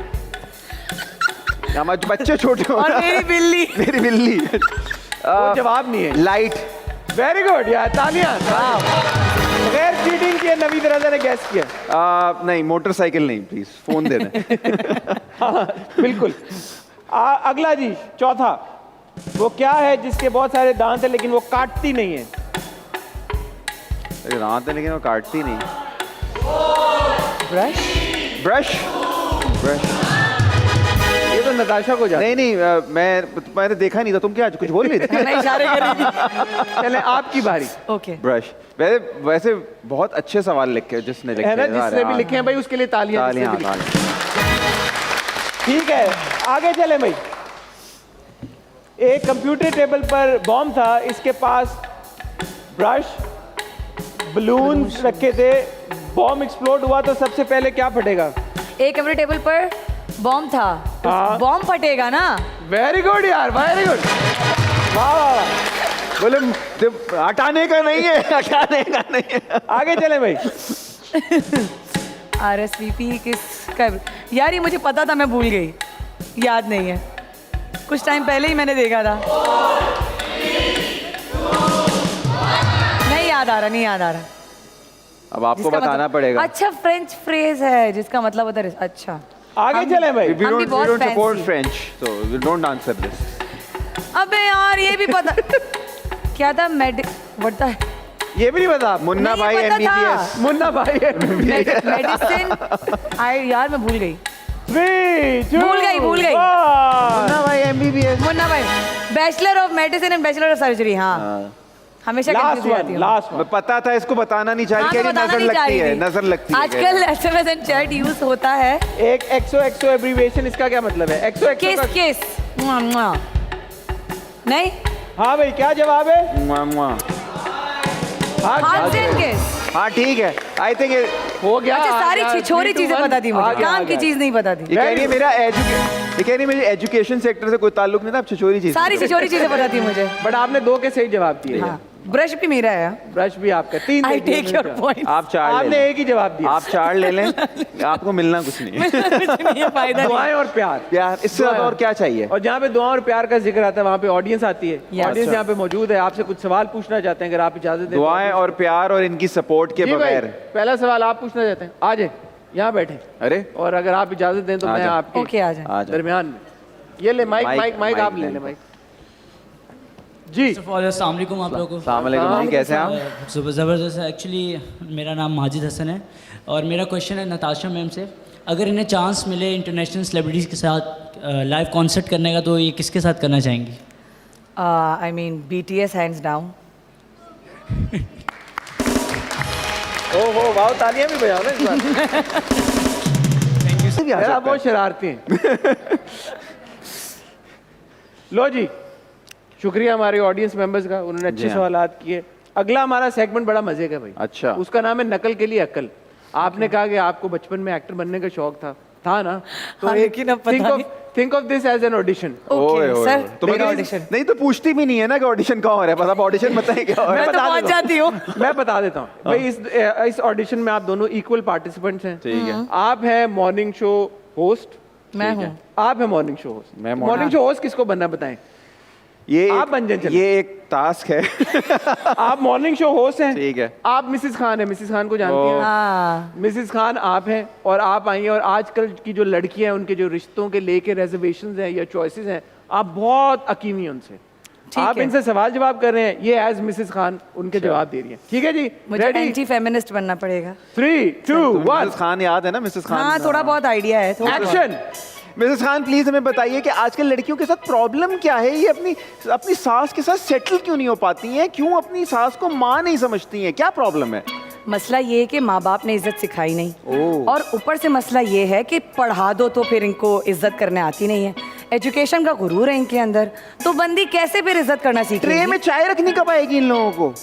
हमारे बच्चे छोटे हो और ना। मेरी बिल्ली। मेरी बिल्ली। वो जवाब नहीं है। लाइट। वेरी गुड यार, तालियां। बगैर चीटिंग किए नवीद रजा ने गैस किया। नहीं मोटरसाइकिल नहीं, प्लीज फोन दे दें। हाँ बिल्कुल। अगला जी, चौथा। वो क्या है जिसके बहुत सारे दांत है लेकिन वो काटती नहीं है? दांत है लेकिन वो काटती नहीं। ब्रश। ब्रश। ब्रश। ये तो नताशा को जाता है। नहीं मैंने देखा नहीं था। तुम क्या कुछ बोल रही थी? मैं इशारे कर रही थी। चले आपकी बारी ओके ब्रश। वैसे बहुत अच्छे सवाल लिखे जिसने लिखे है ना, जिसने भी हाँ, लिखे हैं भाई उसके लिए तालियां। जिसने तालियां भी लिखे। तालियां। ठीक है, आगे चले भाई। एक कंप्यूटर टेबल पर बॉम्ब था, इसके पास ब्रश बलून रखे थे। बॉम्ब एक्सप्लोड हुआ तो सबसे पहले क्या फटेगा? एक कंप्यूटर टेबल पर बॉम्ब था तो हाँ। बॉम्ब फटेगा ना। वेरी गुड यार, वेरी गुड। वाह वाह वाह। बोले हटाने का नहीं है, हटाने का नहीं है। आगे चले भाई। RSVP किसका? यार ये मुझे पता था, मैं भूल गई, याद नहीं है। कुछ टाइम पहले ही मैंने देखा था। नहीं याद आ रहा। अब आपको जिसका बताना मतलब- पड़ेगा। अच्छा फ्रेंच फ्रेज है जिसका मतलब होता है। अच्छा आगे चले भाई। We हम भी don't बहुत support fancy। French, so we don't answer this. अबे यार ये भी पता क्या था? बढ़ता है ये भी नहीं पता आप? मुन्ना नहीं, भाई ये पता था। MBBS। मुन्ना भाई है। मेडिसिन। यार मैं भूल गई। 3, 2, भूल गई। 1। मुन्ना भाई MBBS। मुन्ना भाई bachelor of medicine and bachelor of surgery. हाँ हमेशा लास्ट confuse हो जाती वन, हूँ। Last one. मैं पता था इसको बताना नहीं चाहिए। हाँ, कह तो रही बताना नजर नहीं चाह लगती रही है, थी। नजर लगती है। आजकल SMS एंड चैट यूज होता है। एक एक्सो एब्रीविएशन, इसका क्या मतलब है? एक्सो किस का किस नहीं हाँ भाई, क्या जवाब है? मुआ, मुआ। हाथ किस हाँ ठीक है, आई थिंक हो गया। अच्छा सारी आ गया, छिछोरी 3, 2, चीजें 1, बता दी आ मुझे, गया, काम आ की गया। चीज नहीं बता दी। ये कह रही है मेरा ये कह रही है मेरे एजुकेशन सेक्टर से कोई ताल्लुक नहीं था, आप छिछोरी चीज सारी छिछोरी चीजें बता दी मुझे। बट आपने 2 के सही जवाब दिए। हाँ, ब्रश भी मेरा है। ब्रश भी आपका। 3 आई टेक योर पॉइंट। आप 4 ले आपने लें। एक ही जवाब दिया। आप 4 ले लें, आपको मिलना कुछ नहीं है। फायदा नहीं। दुआएं और प्यार। यार इससे ज्यादा और क्या चाहिए? और जहाँ पे दुआ और प्यार का जिक्र आता है वहाँ पे ऑडियंस आती है। Yes. ऑडियंस यहाँ पे मौजूद है, आपसे कुछ सवाल पूछना चाहते हैं, अगर आप इजाजत दें। दुआएं और प्यार और इनकी सपोर्ट के जी भाई, बगैर। पहला सवाल आप पूछना चाहते हैं, आ जाए यहाँ बैठे। अरे और अगर आप इजाजत दें तो आ मैं जाओ। आपके ओके आ जाए। आ जाओ। दरमियान में ये ले माइक माइक माइक आप ले ले माइक। जी अस्सलाम वालेकुम आप लोगों को। अस्सलाम वालेकुम भाई, कैसे हैं आप? सुबह ज़बरदस्त है। एक्चुअली मेरा नाम माजिद हसन है और मेरा क्वेश्चन है नताशा मैम से, अगर इन्हें चांस मिले इंटरनेशनल सेलिब्रिटीज़ के साथ लाइव कॉन्सर्ट करने का तो ये किसके साथ करना चाहेंगी? I mean BTS hands down. ओहो वाह, तालियां भी बजाओ ना इस बार। यार, आप बहुत शरारती हैं। लो जी, शुक्रिया हमारे ऑडियंस मेंबर्स का, उन्होंने अच्छे जी हाँ। सवालात किए। अगला हमारा सेगमेंट बड़ा मजे का भाई। अच्छा। उसका नाम है नकल के लिए अकल। आपने कहा कि आपको बचपन में एक्टर बनने का शौक था ना? तो हाँ, लेकिन अब पता think of this as an audition. ओए, ओए, सर, ओए। तो मेरा मतलब audition। नहीं तो पूछती भी नहीं है ना कि ऑडिशन कहाँ हो रहा है, बस आप ऑडिशन बताएं क्या हो रहा मैं है। तो पहुंच जाती हूँ। मैं बता देता हूँ भाई, इस ऑडिशन में आप दोनों इक्वल पार्टिसिपेंट्स हैं। ठीक है। आप हैं मॉर्निंग शो होस्ट, मैं हूँ। आप है मॉर्निंग शो होस्ट। मैं मॉर्निंग शो होस्ट किसको बनना बताएं? आप बन जाएं, चलो। ये एक टास्क है। आप मॉर्निंग शो होस्ट हैं। ठीक है। आप मिसिस खान है, मिसिस खान को जानती हैं? हाँ मिसिस खान आप हैं और आप आई हैं, और आजकल की जो लड़कियां हैं उनके जो रिश्तों के लेके रेजर्वेशंस हैं या चॉइसेस हैं, आप बहुत अकीमी हैं उनसे। आप है। इनसे सवाल जवाब कर रहे हैं, ये एज मिसिस खान उनके जवाब दे रही हैं। ठीक है जी, मुझे रेडी? एंटी फेमिनिस्ट बनना पड़ेगा। 3, 2, 1 मिसेस खान याद है ना, मिसेस खान? हाँ थोड़ा बहुत आइडिया है, थोड़ा बहुत। एक्शन। मिसेस खान प्लीज हमें बताइए कि आजकल लड़कियों के साथ प्रॉब्लम क्या है? ये अपनी सास के साथ सेटल क्यों नहीं हो पाती हैं? क्यों अपनी सास को माँ नहीं समझती हैं? क्या प्रॉब्लम है? मसला ये है कि माँ बाप ने इज्जत सिखाई नहीं, ओह। और ऊपर से मसला ये है कि पढ़ा दो तो फिर इनको इज्जत करने आती नहीं है। एजुकेशन का गुरूर है इनके अंदर, तो बंदी कैसे फिर इज्जत करना ट्रे सीखेगी? में चाय रखनी कब आएगी इन लोगों को?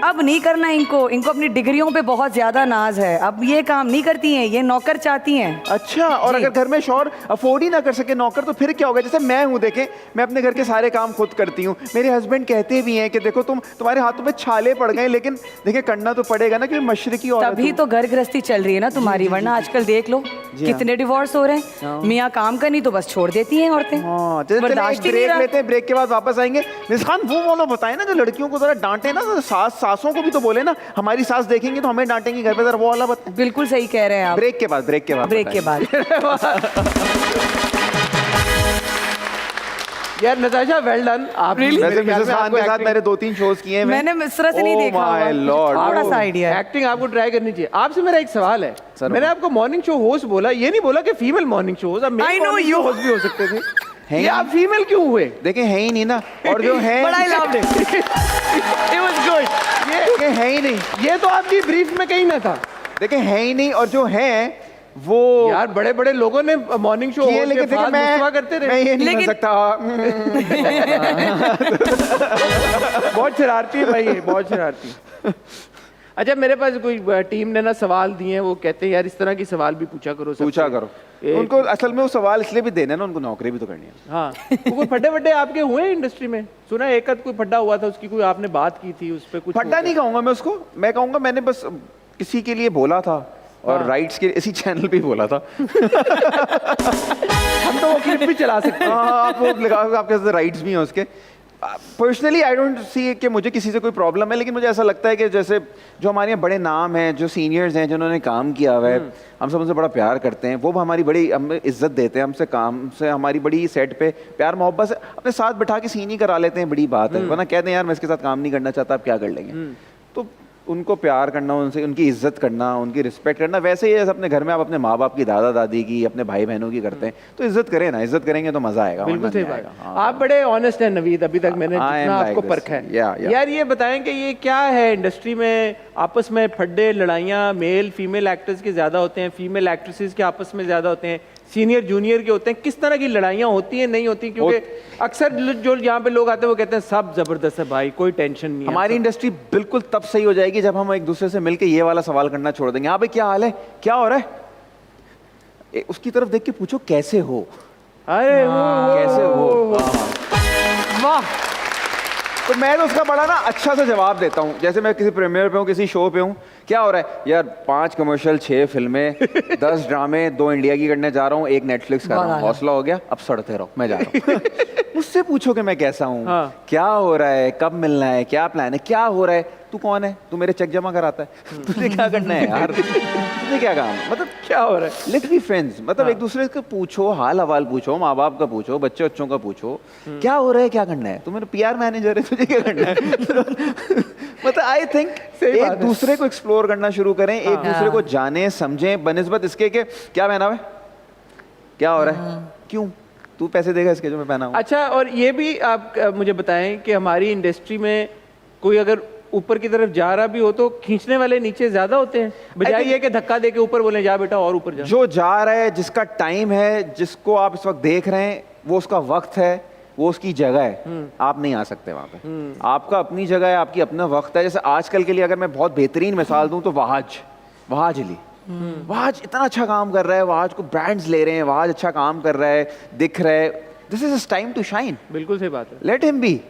अब नहीं करना इनको अपनी डिग्रियों पे बहुत ज्यादा नाज है। अब ये काम नहीं करती हैं, ये नौकर चाहती हैं। अच्छा, और जी। अगर घर में शौहर अफोर्ड ही ना कर सके नौकर, तो फिर क्या होगा? जैसे मैं हूँ, देखें मैं अपने घर के सारे काम खुद करती हूँ। मेरे हस्बैंड कहते भी हैं कि देखो तुम्हारे हाथों में छाले पड़ गए, लेकिन देखिए करना तो पड़ेगा ना, क्योंकि मशरकी औरत तभी हूँ। तो घर गृहस्थी चल रही है ना तुम्हारी, वरना आजकल देख लो हाँ। कितने डिवोर्स हो रहे हैं। मियाँ काम करनी तो बस छोड़ देती हैं औरतें। हाँ, चलिए एक बर्दाश्त ही नहीं ब्रेक रहा। लेते हैं, ब्रेक के बाद वापस आएंगे। मिस खान वो वाला बताएं ना, जो लड़कियों को जरा डांटे ना, तो सासों को भी तो बोले ना, हमारी सास देखेंगे तो हमें डांटेंगी घर पे, जरा वो वाला बताएं। बिल्कुल सही कह रहे हैं आप। ब्रेक के बाद ब्रेक के बताएं। बाद। यार नताशा, वेल डन। आप वैसे मिसेस खान के साथ मैंने 2-3 शोज किए हैं। मैंने मिस्रा से नहीं देखा माय हुआ। लॉर्ड, थोड़ा सा आइडिया है। एक्टिंग आपको ट्राई करनी चाहिए। आपसे मेरा एक सवाल है, सर, मैंने आपको मॉर्निंग शो होस्ट बोला, ये नहीं बोला कि फीमेल मॉर्निंग शो होस्ट। अब I know male you. Host भी हो सकते थे। हैं ये आप फीमेल क्यों हुए? देखें है ही नहीं ना, और जो है बड़ा ही लाभ It was good। देखें है ही नहीं, ये तो आपकी ब्रीफ में कहीं ना था। देखें है ही नहीं, और जो है वो यार बड़े बड़े लोगों ने मॉर्निंग शो किए, होस्ट लेकिन के देखिए फाल मुस्तफा करते मैं रहे। ये नहीं कर लेकिन- सकता। बहुत शरारती है भाई, ये बहुत शरारती। अच्छा, मेरे पास कोई टीम ने ना सवाल दिए हैं, वो कहते हैं यार इस तरह की सवाल भी पूछा करो सबसे। पूछा करो। उनको असल में वो सवाल इसलिए भी देना ना, उनको नौकरी भी तो करनी है। हाँ, तो कोई फड्डे वड्डे आपके हुए इंडस्ट्री में? सुना है एक आध कोई फड्डा हुआ था, उसकी कोई आपने बात की थी, उस पे कुछ फड्डा नहीं कहूंगा मैं उसको, मैं कहूंगा मैंने बस किसी के लिए बोला था, और हाँ। राइट्स के इसी चैनल पे ही बोला था। हम तो वो क्लिप भी चला सकते हैं। हाँ, आप वो लगाओ, आपके पास राइट्स भी हैं उसके। पर्सनली आई डोंट सी कि मुझे किसी से कोई प्रॉब्लम है, लेकिन मुझे ऐसा लगता है कि जैसे जो हमारे यहाँ बड़े नाम हैं, जो सीनियर्स हैं, जिन्होंने काम किया हुआ है, हम सब उनसे बड़ा प्यार करते हैं, वो हमारी बड़ी हमें इज्जत देते हैं, हमसे काम से हमारी बड़ी सेट पे प्यार मोहब्बत से अपने साथ बिठा के सीनी करा लेते हैं, बड़ी बात है। वरना कहते हैं यार मैं इसके साथ काम नहीं करना चाहता, आप क्या कर लेंगे? तो उनको प्यार करना, उनसे उनकी इज्जत करना, उनकी रिस्पेक्ट करना, वैसे ही जैसे अपने घर में आप अपने माँ बाप की, दादा दादी की, अपने भाई बहनों की करते हैं, तो इज्जत करें ना, इज्जत करेंगे तो मजा आएगा। बिल्कुल वरना सही नहीं बात। आएगा। हाँ। आप बड़े ऑनेस्ट हैं नवीद, अभी तक मैंने I am जितना like आपको this. परखा है। Yeah. यार ये बताएं कि ये क्या है इंडस्ट्री में, आपस में फड्डे लड़ाइयाँ मेल फीमेल एक्टर्स के ज्यादा होते हैं, फीमेल एक्ट्रेसेस के आपस में ज्यादा होते हैं, सीनियर जूनियर के होते हैं, किस तरह की लड़ाइयाँ होती हैं, नहीं होती? क्योंकि अक्सर जो यहाँ पे लोग आते हैं वो कहते हैं सब जबरदस्त है भाई, कोई टेंशन नहीं है। हमारी इंडस्ट्री बिल्कुल तब सही हो जाएगी जब हम एक दूसरे से मिलकर ये वाला सवाल करना छोड़ देंगे, हाँ भाई क्या हाल है, क्या हो रहा है, उसकी तरफ देख के पूछो कैसे हो, अरे कैसे हो। वाह। तो मैं तो उसका बड़ा ना अच्छा सा जवाब देता हूँ, जैसे मैं किसी प्रीमियर पे हूँ, किसी शो पे हूँ, क्या हो रहा है यार, 5 कमर्शियल, 6 फिल्में, 10 ड्रामे, 2 इंडिया की करने जा रहा हूँ, 1 नेटफ्लिक्स कर रहा हूँ, हौसला हो गया, अब सड़ते रहो, मैं जा रहा हूँ। मुझसे पूछो कि मैं कैसा हूँ, हाँ। क्या हो रहा है, कब मिलना है, क्या प्लान है, क्या हो रहा है, तू कौन है, तू मेरे चेक जमा कराता है, तुझे क्या करना है यार, तुझे क्या काम, मतलब क्या हो रहा है। लेट्स बी फ्रेंड्स, मतलब एक दूसरे का पूछो, हाल हवाल पूछो, माँ बाप का पूछो, बच्चे बच्चों का पूछो, क्या हो रहा है, क्या करना है, तू मेरा PR मैनेजर है, तुझे क्या करना है। मतलब आई थिंक एक दूसरे को एक्सप्लोर करना शुरू करें, एक दूसरे को जाने समझें, बनिस्बत इसके के क्या पहना हुआ है, क्या हो रहा है, क्यों तू पैसे देगा इसके जो मैं पहना हूं। अच्छा, और ये भी आप मुझे बताएं कि हमारी इंडस्ट्री में कोई अगर ऊपर की तरफ जा रहा भी हो तो खींचने वाले नीचे ज्यादा होते हैं, बजाय ये कि धक्का दे के ऊपर बोले जा बेटा और ऊपर जा। जो जा रहा है, जिसका टाइम है, जिसको आप इस वक्त देख रहे हैं, वो उसका वक्त है, वो उसकी जगह है, आप नहीं आ सकते वहां पे। आपका अपनी जगह है, आपकी अपना वक्त है। जैसे आजकल के लिए अगर मैं बहुत बेहतरीन मिसाल दूं तो वहाज अली, वहाज इतना अच्छा काम कर रहा है, वहाज को ब्रांड्स ले रहे हैं, वहाज अच्छा काम कर रहा है, दिख रहा है, this is his time to shine. बिल्कुल सही बात है, लेट हिम बी,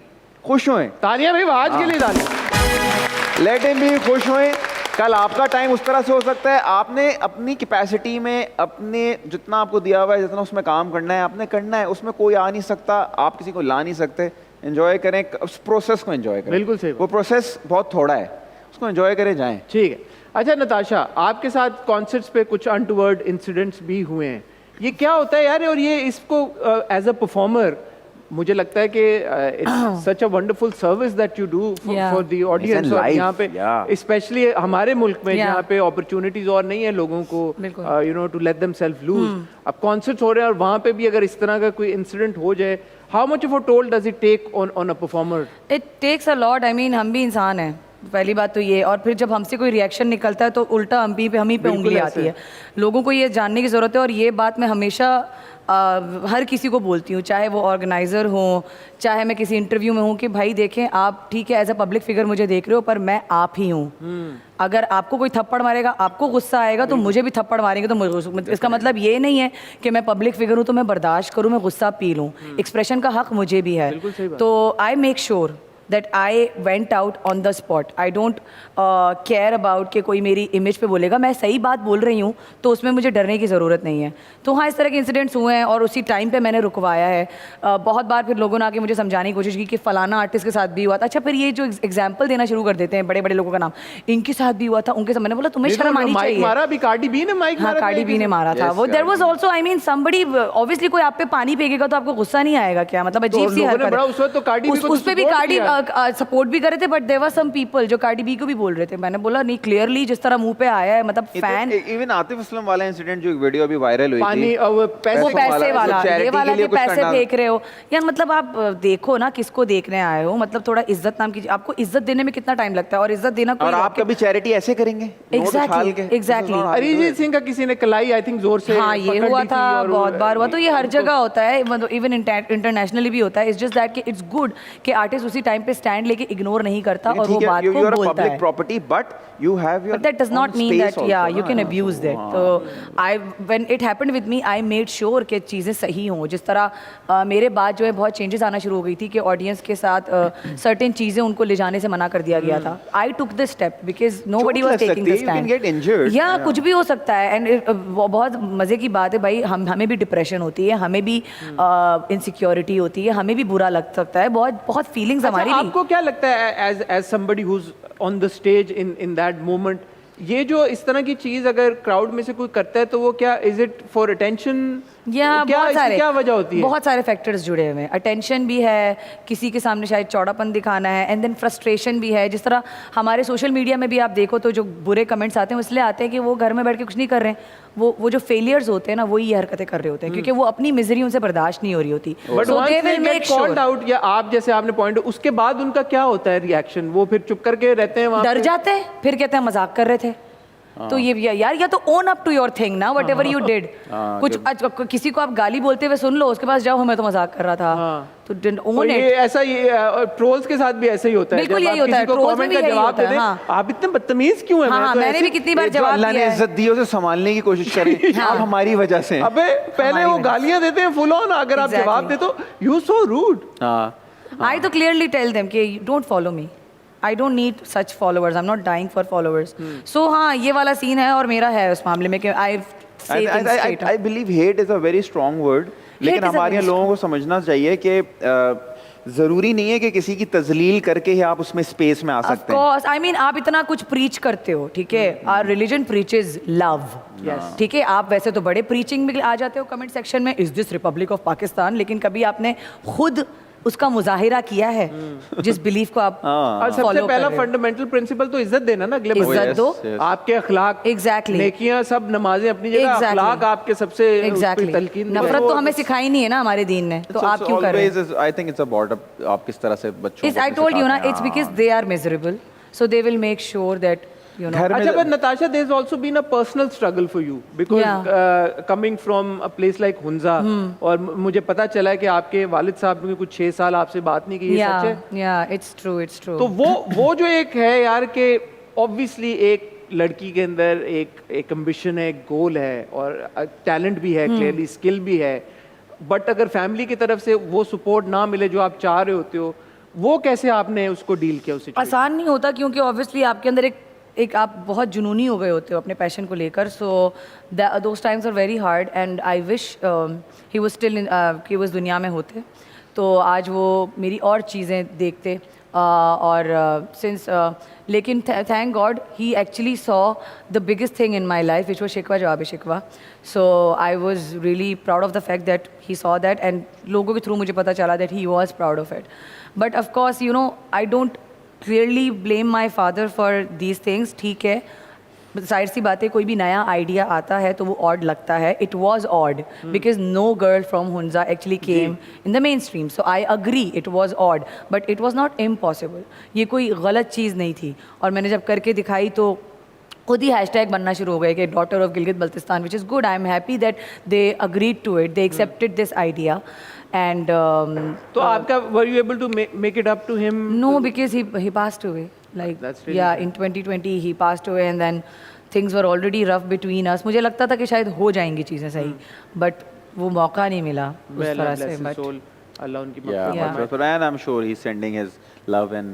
खुश होएं, तालियां भाई वहाज के लिए तालियां। लेट हिम बी, खुश होएं। कल आपका टाइम उस तरह से हो सकता है, आपने अपनी कैपेसिटी में, अपने जितना आपको दिया हुआ है, जितना उसमें काम करना है आपने करना है, उसमें कोई आ नहीं सकता, आप किसी को ला नहीं सकते। एंजॉय करें उस प्रोसेस को, एंजॉय करें। बिल्कुल सही। वो प्रोसेस बहुत थोड़ा है, उसको एंजॉय करें, जाएं। ठीक है। अच्छा नताशा, आपके साथ कॉन्सर्ट्स पे कुछ अनटुवर्ड इंसिडेंट्स भी हुए हैं, ये क्या होता है यार? और ये इसको एज अ परफॉर्मर मुझे लगता है कि it's such a wonderful service that you do for the audience. और यहाँ पे स्पेशली हमारे मुल्क में जहाँ पे अपॉर्चुनिटीज और नहीं है लोगों को you know to let themselves loose. अब कॉन्सर्ट्स हो रहे हैं और वहाँ पे भी अगर इस तरह का कोई इंसिडेंट हो जाए, how much of a toll does it take on a performer? It takes a lot. I mean हम भी इंसान हैं, पहली बात तो ये, और फिर जब हमसे कोई रिएक्शन निकलता है तो उल्टा हम ही पे उंगली आती है। लोगों को ये जानने की ज़रूरत है, और ये बात मैं हमेशा हर किसी को बोलती हूँ, चाहे वो ऑर्गेनाइज़र हो, चाहे मैं किसी इंटरव्यू में हूँ, कि भाई देखें आप ठीक है एज अ पब्लिक फिगर मुझे देख रहे हो, पर मैं आप ही हूँ। अगर आपको कोई थप्पड़ मारेगा, आपको गुस्सा आएगा तो मुझे भी थप्पड़ मारेंगे, तो मुझे, इसका मतलब ये नहीं है कि मैं पब्लिक फिगर हूँ तो मैं बर्दाश्त करूँ, मैं गुस्सा पी लूँ। एक्सप्रेशन का हक मुझे भी है। तो I make sure that I went out on the spot. I don't care about कि कोई मेरी इमेज पे बोलेगा, मैं सही बात बोल रही हूँ तो उसमें मुझे डरने की ज़रूरत नहीं है। तो हाँ, इस तरह के इंसिडेंट्स हुए हैं और उसी टाइम पे मैंने रुकवाया है। बहुत बार फिर लोगों ने आके मुझे समझाने की कोशिश की कि फ़लाना आर्टिस्ट के साथ भी हुआ था। अच्छा, फिर ये जो एग्जाम्पल देना शुरू कर देते हैं बड़े बड़े लोगों का नाम, इनके साथ भी हुआ था, उनके साथ, मैंने बोला तुम्हें शर्म आनी चाहिए। मारा अभी कार्डी बी ने माइक हाँ, कार्डी बी ने मारा था वो। There was also, I mean somebody, obviously कोई आप पे पानी फेंकेगा तो आपको गुस्सा नहीं आएगा क्या? मतलब अजीब सी हरकत है। उस पे भी कार्डी सपोर्ट भी करे थे, but there were some people जो कार्डी बी को भी बोल रहे थे। मैंने बोला नहीं, क्लियरली जिस तरह मुंह पे आया है, मतलब फैन। इवन आतिफ असलम वाला इंसिडेंट जो एक वीडियो अभी वायरल हुई थी, वो पैसे वाला, ये वाला कि पैसे फेंक रहे हो यार, मतलब आप देखो ना किसको देखने आए हो, मतलब थोड़ा इज्जत नाम की, आपको इज्जत देने में कितना टाइम लगता है, और इज्जत देना कोई, और आप कभी चैरिटी ऐसे करेंगे? एग्जैक्टली। अरिजीत सिंह का किसी ने कलाई आई थिंक जोर से, हाँ ये हुआ था, बहुत बार हुआ। तो ये हर जगह होता है, मतलब इवन इंटरनेशनली भी होता है। इट्स जस्ट दैट कि इट्स गुड कि आर्टिस्ट उसी टाइम पे स्टैंड लेके इग्नोर नहीं करता और वो बात को बोलता है। Property, but you have your, but that does not mean that yeah you can abuse that. तो when it happened with me, I made sure कि चीज़ें सही हों। जिस तरह मेरे बाद जो है बहुत चेंजेस आना शुरू हो गई थी कि ऑडियंस के साथ सर्टेन चीज़ें उनको ले जाने से मना कर दिया गया था। I took this step because nobody was taking this stand. या कुछ भी हो सकता है। एंड बहुत मज़े की बात है भाई, हमें भी डिप्रेशन होती है, हमें भी इनसिक्योरिटी होती है, हमें भी बुरा लग सकता है, बहुत फीलिंग्स हमारी भी। आपको क्या लगता है as somebody who's on the stage in that moment, ये जो इस तरह की चीज अगर क्राउड में से कोई करता है तो वो क्या, इज इट फॉर अटेंशन या क्या वजह होती है? बहुत सारे फैक्टर्स जुड़े हुए हैं। अटेंशन भी है, किसी के सामने शायद चौड़ापन दिखाना है, एंड देन फ्रस्ट्रेशन भी है। जिस तरह हमारे सोशल मीडिया में भी आप देखो तो जो बुरे कमेंट्स आते हैं वो इसलिए आते हैं कि वो घर में बैठ के कुछ नहीं कर रहे हैं, वो जो फेलियर्स होते हैं ना, वो ये हरकतें कर रहे होते हैं क्योंकि वो अपनी मिजरी उनसे बर्दाश्त नहीं हो रही होती। But they will make called out, या आप जैसे आपने पॉइंट, उसके बाद उनका क्या होता है रिएक्शन? वो फिर चुप करके रहते हैं, वहां डर जाते हैं, फिर कहते हैं मजाक कर रहे थे। तो ये यार या तो own up to your thing ना, वट एवर यू डिड। कुछ किसी को आप गाली बोलते हुए सुन लो, उसके पास जाओ मैं तो मजाक कर रहा था, तो ओन ये इट। ऐसा ये ट्रोल्स के साथ भी ऐसा ही होता है। बिल्कुल जब यही आप होता है, किसी को trolls में comment भी का यही जवाब होता है, दे दें, हाँ। आप इतने बदतमीज क्यों हैं? हाँ, मैं हाँ, तो मैंने ऐसे- भी कितनी बार जो जवाब अल्लाह ने दिया है। इज्जत दी है उसे संभालने की कोशिश करें। आप हमारी वजह से हैं। अबे पहले हमारी वो वजह से। गालियां देते हैं फुल ऑन, अगर आप Exactly. जवाब दे तो यू सो रूड। हाँ I तो clearly tell them कि don't follow me. I don't need such followers. I'm not dying for followers. So हाँ, ये वाला सीन है और मेरा है उस मामले में कि I say things straight up. I believe hate is a very strong word, लेकिन is a हमारे very यहाँ लोगों को समझना चाहिए कि ज़रूरी नहीं है कि किसी की तजलील करके ही आप उसमें स्पेस में आ Of सकते हैं। course, I mean आप इतना कुछ preach करते हो, ठीक है? Our religion preaches love. Yes. ठीक है, आप वैसे तो बड़े preaching में आ जाते हो कमेंट सेक्शन में, is this Republic of Pakistan? लेकिन कभी आपने खुद उसका मुजाहिरा किया है जिस बिलीफ को आप और सबसे follow पहला कर रहे हो। फंडामेंटल प्रिंसिपल तो इज्जत देना ना अगले बंदे इज्जत को। दो। yes. आपके अखलाक, Exactly. नेकियां सब, नमाजें अपनी जगह, Exactly. अखलाक आपके सबसे उस पे Exactly. तलकीन दे। नफरत तो हमें सिखाई नहीं है ना हमारे दीन ने, तो आप क्यों कर रहे हो? I think it's about आप किस तरह से बच्चों Is को I told you ना, सिखाते हैं। it's because they are miserable, so they will make sure that you know. घर में- अच्छा, but Natasha, there's also been a personal struggle for you because Yeah. coming from a place like Hunza, और मुझे पता चला है कि आपके वालिद साहब ने कुछ 6 साल आपसे बात नहीं की, ये सच है? Yeah, it's true, it's true. तो वो जो एक है यार कि ऑब्वियसली एक लड़की के अंदर एक एम्बिशन है, एक गोल है और टैलेंट भी है, क्लियरली स्किल भी है, बट अगर फैमिली की तरफ से वो सपोर्ट ना मिले जो आप चाह रहे होते हो, वो कैसे आपने उसको डील किया उस situation? आसान नहीं होता क्योंकि ऑब्वियसली आपके अंदर एक आप बहुत जुनूनी हो गए होते हो अपने पैशन को लेकर, so those times are very hard and I wish he was still in कि वो इस दुनिया में होते तो आज वो मेरी और चीज़ें देखते और सिंस लेकिन thank God he actually saw the biggest thing in my life which वो शिकवा जवाब शिकवा, so I was really proud of the fact that he saw that and लोगों के थ्रू मुझे पता चला that he was proud of it, but of course you know I don't clearly blame my father for these things. ठीक है, जाहिर सी बात है कोई भी नया आइडिया आता है तो वो ऑड लगता है, it was odd because no girl from Hunza actually came in the mainstream, so I agree it was odd but it was not impossible, ये कोई गलत चीज़ नहीं थी। और मैंने जब करके दिखाई तो खुद ही हैशटैग बनना शुरू हो गए कि daughter of Gilgit Baltistan, which is good, I am happy that they agreed to it, they accepted this idea and तो आपका were you able to make it up to him? no, because he passed away, like That's really yeah, in 2020 he passed away and then things were already rough between us. मुझे लगता था कि शायद हो जाएंगी चीज़ें सही, but वो मौका नहीं मिला उस Well, तरह bless से, his but soul. Allah उनकी Yeah, मग़फ़िरत Yeah. but and I'm sure he's sending his love and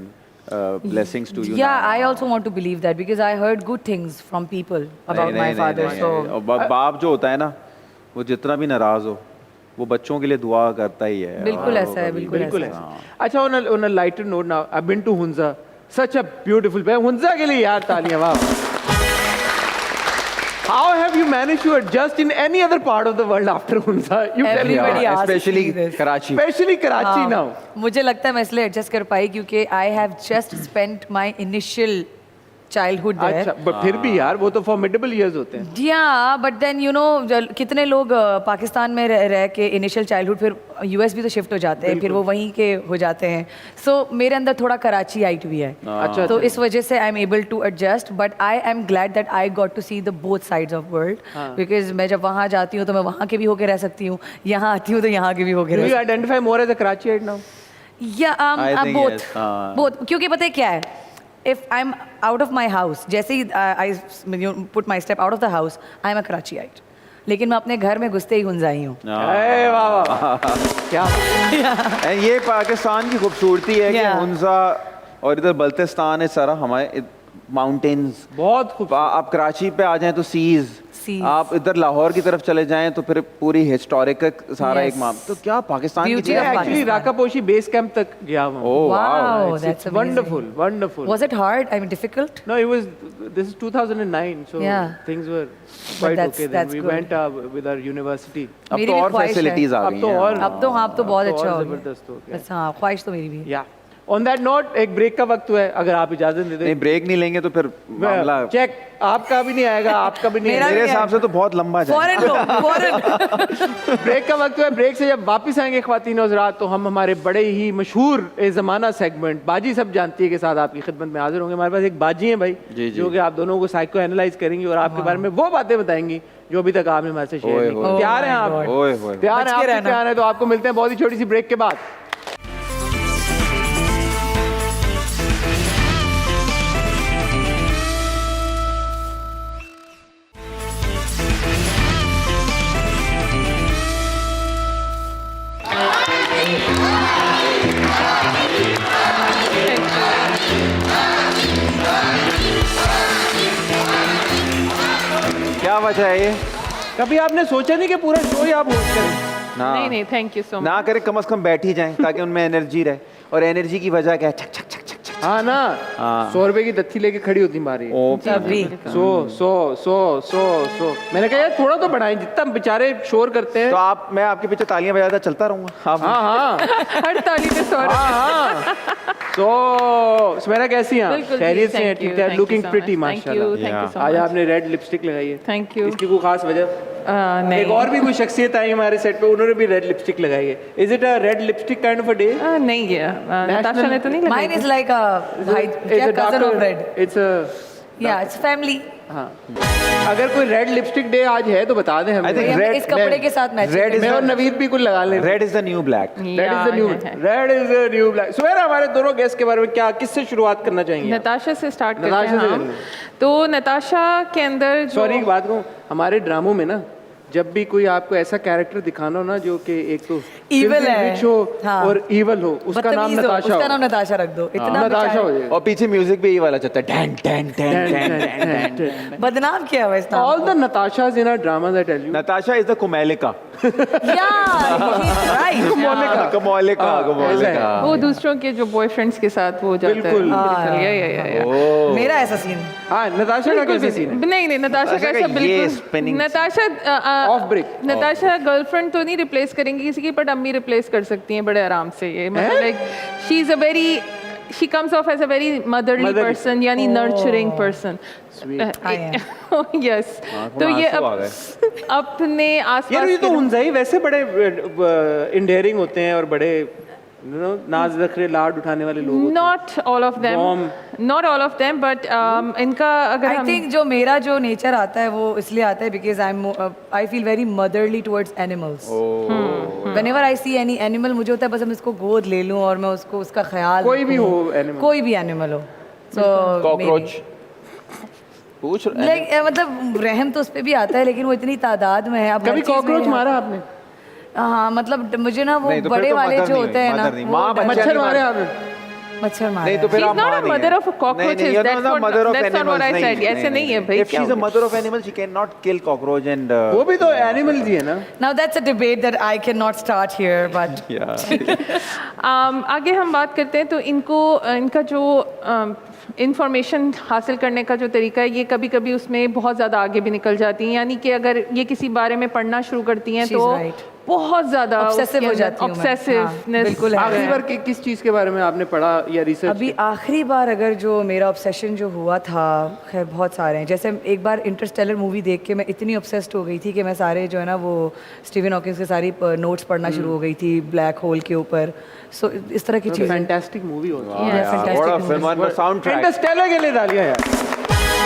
blessings to you. yeah, now. I also want to believe that because I heard good things from people about नहीं, my नहीं, father, नहीं, so नहीं। और बाप जो होता है ना, वो जितना भी नाराज हो वो बच्चों के लिए दुआ करता ही है। बिल्कुल और ऐसा है, कभी- बिल्कुल ऐसा ऐसा। अच्छा, on a lighter note now, I've been to Hunza, such a beautiful place. Hunza के लिए यार तालियां, वाह। How have you managed to adjust in any other part of the world after Hunza? You tell me. Everybody Yeah, asks especially me this. Karachi. Especially Karachi now. मुझे लगता है मैं इसलिए एडजस्ट कर पाई क्योंकि I have just spent my initial childhood there. अच्छा, but फिर भी यार वो तो formidable years होते हैं। या बट देन यू नो कितने लोग पाकिस्तान में रह के इनिशियल चाइल्डहुड फिर यूएस भी तो शिफ्ट हो जाते हैं, फिर वो वहीं के हो जाते हैं, सो मेरे अंदर थोड़ा कराची आइट भी है, अच्छा, तो इस वजह से I am able to adjust, but I am glad that I got to see the both sides of world, because मैं जब वहाँ जाती हूँ तो मैं वहाँ के भी होके रह सकती हूँ, यहाँ आती हूँ तो यहाँ के भी होके Do रह you सकती identify more as a Karachiite now? हूँ। या I think बोथ yes, हाँ। बोथ, क्योंकि पता है क्या है, if I am out of my house, जैसे ही I put my step out of the house, I am a Karachiite, लेकिन मैं अपने घर में घुसते ही हुंजाई हूँ। अरे वाह वाह, क्या And ये पाकिस्तान की खूबसूरती है कि Yeah. हुंजा और इधर बल्तिस्तान है सारा हमारे माउंटेन्स। बहुत खूब। आप कराची पे आ जाएं तो सीज, Seas. आप इधर लाहौर की तरफ चले जाएं तो फिर पूरी हिस्टोरिक सारा Yes. एक माम, तो क्या पाकिस्तान की Beauty चीज़ of है? Actually Pakistan. Rakaposhi base camp तक गया हूँ। Oh wow. Wow, that's amazing. wonderful, wonderful. Was it hard? I mean, difficult? No, it was. This is 2009, so Yeah. things were quite that's- okay then. that's We good. went with our university. अब मेरी तो भी और ख्वाहिश है। Facilities आ अब गई तो हैं। और- अब तो हाँ, अब तो बहुत अब तो अच्छा और हो गया। जबरदस्त हो गया। बस हाँ, ख्वाहिश तो मेरी भी है। Yeah. ऑन दैट नोट एक ब्रेक का वक्त हुआ है, अगर आप इजाजत दे नहीं दें। ब्रेक नहीं लेंगे तो फिर मामला चेक आपका भी नहीं आएगा, आपका भी नहीं मेरा आएगा। मेरे भी है। हिसाब से तो बहुत लंबा जाए। फॉरेन ब्रेक का वक्त हुआ है। ब्रेक से जब वापस आएंगे ख्वातीन और हज़रात, तो हम हमारे बड़े ही मशहूर ज़माना सेगमेंट बाजी सब जानती है के साथ आपकी खिदमत में हाजिर होंगे। हमारे पास एक बाजी हैं भाई, जी, जी। जो कि आप दोनों को साइको एनालाइज करेंगी और आपके बारे में वो बातें बताएंगी जो अभी तक आपने हमारे से शेयर ओए नहीं की। होए। तैयार हैं आप? ओए होए। तैयार हैं बच के आप? रहना। तैयार हैं तो आपको मिलते हैं बहुत ही छोटी सी ब्रेक के बाद। क्या वजह है ये? कभी आपने सोचा नहीं कि पूरा शो ही आप होस्ट करें? ना नहीं नहीं थैंक यू सो मच। ना करे, कम से कम बैठ ही जाएं ताकि उनमें एनर्जी रहे। और एनर्जी की वजह क्या है? छक छक छक छक छक। हाँ ना, हाँ। 100 रुपए की दत्ती लेके खड़ी होती मारी। ओ अभी 100 100 100 100 100 मैंने कहा यार थोड़ा तो बढ़ाएं, जितना बेचारे शोर करते हैं। तो आप, मैं आपके पीछे तालियां बजाता चलता रहूंगा। आप हाँ हाँ हर ताली पे 100 हाँ हाँ। तो सुमेरा कैसी हैं आप? बिल्कुल जी, खैरियत से हैं? thank you, ठीक है, thank you looking so pretty much. Thank you, माशाल्लाह। thank you so आज much. आपने रेड लिपस्टिक लगाई है, थैंक यू। इसकी कोई खास वजह? नहीं एक और भी कोई शख्सियत आई हमारे सेट पे, उन्होंने भी रेड लिपस्टिक लगाई है। Is it a red lipstick kind of a day? नहीं गया नताशा ने तो नहीं लगाई माइन इज लाइक अ भाई क्या cousin of red it's a या इट्स फैमिली हाँ। अगर कोई रेड लिपस्टिक डे आज है तो बता दें हमें। I think इस कपड़े के साथ मैच red is मैं और नवीद भी कुछ लगा लें। Red is the new black. Red is the new red is the new black. Sumera, हमारे दोनों गेस्ट के बारे में क्या, किससे शुरुआत करना चाहेंगे? नताशा से स्टार्ट करते नताशा हैं से हम। कर लें। तो नताशा के अंदर जो सॉरी एक बात कहूँ, हमारे ड्रामों में ना जब भी कोई आपको ऐसा कैरेक्टर दिखाना हो ना जो कि एक तो Evil है। rich हो हाँ। और evil हो, उसका नाम बदतमीज हो, नताशा उसका हो। नाम नताशा रख दो। इतना नताशा बेचारा- हो जाएगा। और पीछे म्यूजिक भी ये वाला चलता है, Dan Dan Dan Dan Dan. बदनाम किया हुआ इस नाम All the Natashas in our dramas, I tell you. Natasha is the Komolika. Right Kumolika. Komolika हाँ, कमौलिका। वो दूसरों के जो बॉयफ्रेंड्स के साथ वो जाता है। बिल्कुल। बिल्कुल, या। ओह। मेरा ऐसा सीन हाँ, नताशा का कैसा सीन है? नहीं नहीं नताशा नताशा का का ऐसा ये बिल्कुल spinning Natasha Off break. Natasha girlfriend तो नहीं रिप्लेस करेंगी किसी की, बट अम्मी रिप्लेस कर सकती हैं बड़े आराम से। ये मतलब like she is a very she comes off as a very motherly Motherly. person यानी nurturing person. Yes. तो ये आंसू आ अब अपने यार आसपास ये तो के हुंजाई वैसे बड़े इंडेयरिंग होते हैं और बड़े नाज नखरे लाड उठाने वाले लोग होते हैं। not all of them Warm. not all of them but इनका अगर आई हम थिंक जो मेरा जो नेचर आता है वो इसलिए आता है because I feel very motherly towards animals whenever I see any animal मुझे होता है बस मैं इसको गोद ले लूं और मैं उसको उसका ख्याल कोई भी रखूं। हो animal। कोई भी एनिमल हो सो कॉकरोच पूछ लाइक मतलब रहम तो उस पे भी आता है लेकिन वो इतनी तादाद में है अब हर कभी चीज़ में कॉकरोच है। मारा आपने? हाँ मतलब मुझे ना वो नहीं, तो फिर बड़े तो वाले mother जो नहीं, होते हैं ना mother नहीं। वो माँ बच्चा मच्छर नहीं मारे मारा। आपने? मच्छर मारे नहीं तो फिर She's आप not माँ a नहीं mother हैं। of cockroaches, नहीं, you're that's not a what- mother of that's not what animals, I नहीं, said. ऐसे नहीं है भाई, If क्या she's a हुआ? mother of animals, she cannot kill cockroach and वो भी तो एनिमल ही है ना। Now that's a debate that I cannot start here, but आगे हम बात करते हैं तो इनको इनका जो इंफॉर्मेशन हासिल करने का जो तरीका है ये कभी कभी उसमें बहुत ज़्यादा आगे भी निकल जाती हैं। यानी कि अगर ये किसी बारे में पढ़ना शुरू करती हैं She's तो right. बहुत ज़्यादा Obsessive हो जाती हूँ मैं। ऑब्सेसिवनेस बिल्कुल है। आखिरी बार किस चीज के बारे में आपने पढ़ा या रिसर्च? अभी आखिरी बार अगर जो मेरा ऑब्सेशन जो हुआ था, खैर बहुत सारे हैं। जैसे एक बार इंटरस्टेलर मूवी देख के मैं इतनी ऑब्सेस्ड हो गई थी कि मैं सारे जो है ना वो स्टीवन हॉकिंस के सारी नोट्स पढ़ना शुरू हो गई थी ब्लैक होल के ऊपर। सो इस तरह की चीज़ें। फैंटास्टिक मूवी होती है। Yeah, fantastic what a movies. film and the soundtrack Interstellar के लिए डालियां यार।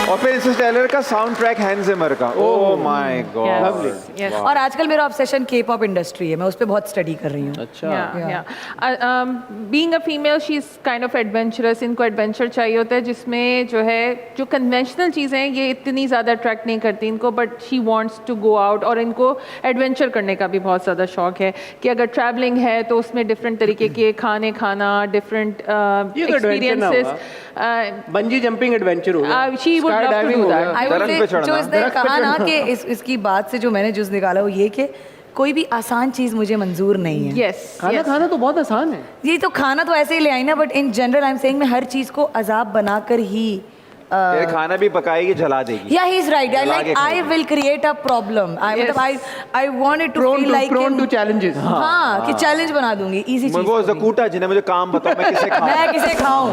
और फिर इंटरस्टेलर का साउंड ट्रैक हैंस जिमर का ओह माय गॉड Yes. और आजकल मेरा ऑब्सेशन के पॉप इंडस्ट्री है, मैं उस पर बहुत स्टडी कर रही हूँ। अच्छा being a female she is kind of adventurous. इनको एडवेंचर चाहिए होता है जिसमें जो है जो कन्वेंशनल चीज़ें हैं ये इतनी ज़्यादा अट्रैक्ट नहीं करती इनको, but she wants to go out. और इनको एडवेंचर करने का भी बहुत ज़्यादा शौक है कि अगर ट्रैवलिंग है तो उसमें डिफरेंट तरीके के खाने खाना, डिफरेंट ये तो adventure ना एक्सपीरियंसेस। बंजी जंपिंग एडवेंचर हो गया। she would love to Skydiving do हो that. गया। I would दरख्त say, पे चढ़ना। जो इसने दरख्त पे कहा ना चढ़ना। कि इसकी बात से जो मैंने जुज निकाला वो ये कि कोई भी आसान चीज़ मुझे मंजूर नहीं है। यस खाना खाना तो बहुत आसान है। ये तो खाना तो ऐसे ही ले आई ना, but in general I am saying मैं हर चीज़ को अजाब बनाकर ही ये खाना भी पकाएगी, जला देगी। Yeah, he's right. I जला like के I खाएगी। will create a problem. Yes. I want it to feel like prone to challenges. हाँ कि चैलेंज बना दूंगी इजी चीज वो को भी। जकूटा जिन्हें मुझे काम बताओ मैं किसे खाऊं। मैं किसे खाऊं।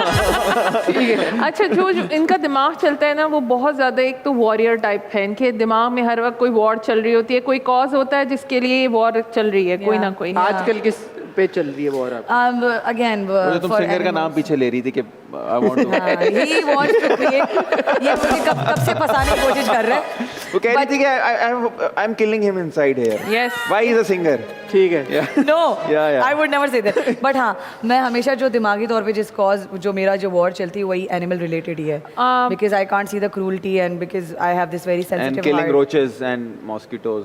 अच्छा जो इनका दिमाग चलता है ना वो बहुत ज़्यादा एक तो वॉरियर टाइप है, इनके दिमाग में हर वक्त कोई वॉर चल रही होती है, कोई कॉज होता है जिसके लिए ये वॉर चल रही है, कोई ना कोई। आजकल किस पे चल रही है वॉर आप? Again, मुझे तुम सिंगर का नाम पीछे ले रही थी कि I want to. he wants to create। ये मुझे कब से फंसाने की कोशिश कर रहे हैं। वो कह रही थी कि I am killing him inside here. Yes. Why is a singer? ठीक है। No, Yeah. I would never say that. But हाँ, मैं हमेशा जो दिमागी तौर पे जिस कॉज जो मेरा जो वॉर चलती है वही एनिमल रिलेटेड ही है। Because I can't see the cruelty and because I have this very and sensitive killing heart. Roaches and mosquitoes.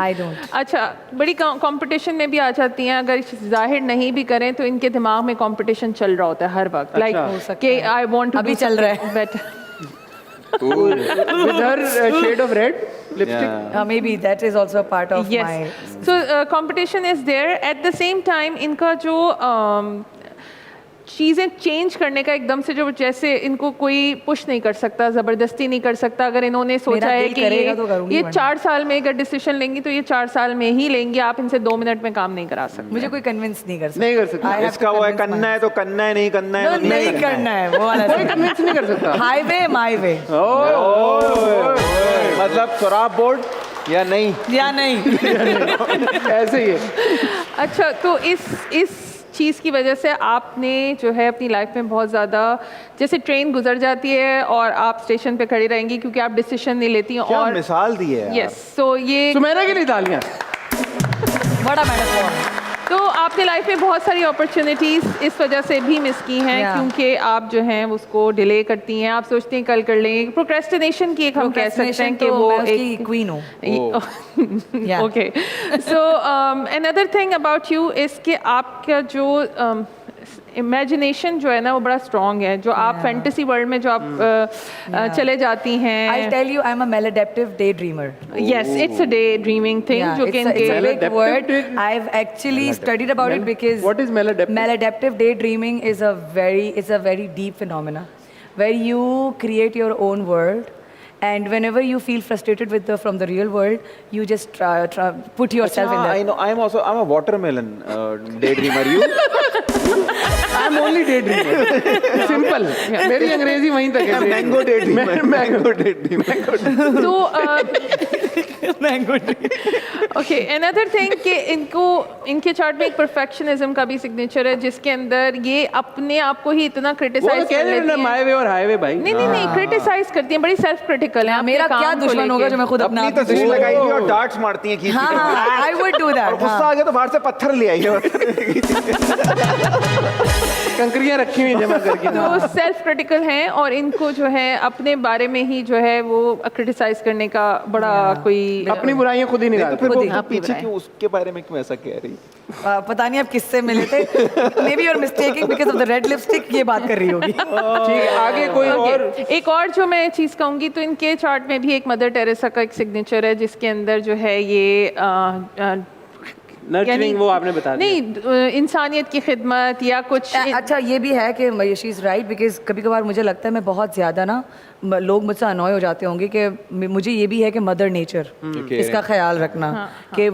I don't. अच्छा बड़ी कंपटीशन में भी आ जाती हैं, अगर जाहिर नहीं भी करें तो इनके दिमाग में कंपटीशन चल रहा होता है हर वक्त, अच्छा। लाइक हो सकता कि है। आई वांट टू अभी चल रहा है। Better. With her shade of red lipstick. Maybe that is also a part of Yes. my. So competition is there. At the same time, इनका जो चीज़ें चेंज करने का एकदम से जो जैसे इनको कोई पुश नहीं कर सकता, ज़बरदस्ती नहीं कर सकता। अगर इन्होंने सोचा है दिल कि करेगा तो करूंगी ये वरना। 4 साल में अगर डिसीजन लेंगी तो ये 4 साल में ही लेंगी, आप इनसे 2 मिनट में काम नहीं करा सकते। मुझे कोई कन्विंस नहीं कर सकता। नहीं कर सकता। I have to इसका वो है convince करना है तो करना है, नहीं करना है No, तो नहीं करना है वो वाला। कोई कन्विंस नहीं कर सकता। हाईवे माई वे मतलब शराब बोर्ड या नहीं। या नहीं। ऐसे ही है। अच्छा तो इस चीज़ की वजह से आपने जो है अपनी लाइफ में बहुत ज़्यादा, जैसे ट्रेन गुजर जाती है और आप स्टेशन पे खड़ी रहेंगी क्योंकि आप डिसीजन नहीं लेती हैं। क्या और मिसाल दी है यार। यस सो ये सुमैरा के लिए तालियां। बड़ा मेहनत हुआ। तो आपने लाइफ में बहुत सारी अपॉर्चुनिटीज़ इस वजह से भी मिस की हैं Yeah. क्योंकि आप जो हैं उसको डिले करती हैं, आप सोचती हैं कल कर लेंगे। प्रोक्रेस्टिनेशन की एक हम कह सकते हैं कि तो वो मैं उसकी एक क्वीन हूँ। Yeah. Okay so another thing about you is कि आपका जो इमेजिनेशन जो है ना वो बड़ा स्ट्रॉन्ग है, जो आप फैंटेसी वर्ल्ड में जो आप चले जाती I'll हैं। tell you, I'm a maladaptive daydreamer. Yes it's a day dreaming thing Yeah, जो कि it's a big Maladaptive word. day- I've actually studied about it because What is maladaptive? maladaptive daydreaming is it's a very deep phenomena where you create your own world. And whenever you feel frustrated from the real world, you just try put yourself in I that. know. I'm a watermelon daydreamer. You? I'm only daydreamer. Simple. मेरी अंग्रेजी वहीं तक है। Mango daydreamer. Mango daydreamer. तो okay another thing कि इनके chart में एक परफेक्शनिज्म का भी सिग्नेचर है जिसके अंदर ये अपने आप को ही इतना वो तो क्रिटिसाइज कह कर रहे हैं लेती ना हैं। माय वे और हाईवे भाई। नहीं क्रिटिसाइज करती हैं, बड़ी सेल्फ क्रिटिकल है। मेरा क्या दुश्मन होगा जो मैं खुद अपने अपनी आप को तस्वीर लगाएगी और डार्ट्स मारती हैं खींच हाँ के। हाँ I would do और that. गुस्सा आ गया तो बाहर से पत्थर ले आई कंकरियां रखी हुई जमा करके। तो सेल्फ क्रिटिकल हैं और इनको जो है अपने बारे में ही जो है वो क्रिटिसाइज करने का बड़ा कोई अपनी बुराइयां खुद ही तो निकालते। फिर खुद ही। वो पीछे क्यों उसके बारे में क्यों ऐसा कह रही? पता नहीं आप किससे मिले थे। Maybe you're mistaking because of the red lipstick ये बात कर रही होगी। ठीक है आगे कोई और। Okay, एक और जो मैं चीज़ कहूँगी तो इनके चार्ट में भी एक मदर टेरेसा का एक सिग्नेचर है जिसके अंदर जो है ये नर्चरिंग वो आपने बता दिया। नहीं इंसानियत की खिदमत या कुछ अच्छा ये भी है कि शी इज़ राइट बिकॉज कभी कभार मुझे लगता है मैं बहुत ज़्यादा ना लोग मुझसे अनॉय हो जाते होंगे कि मुझे ये भी है कि मदर नेचर इसका ख्याल रखना कि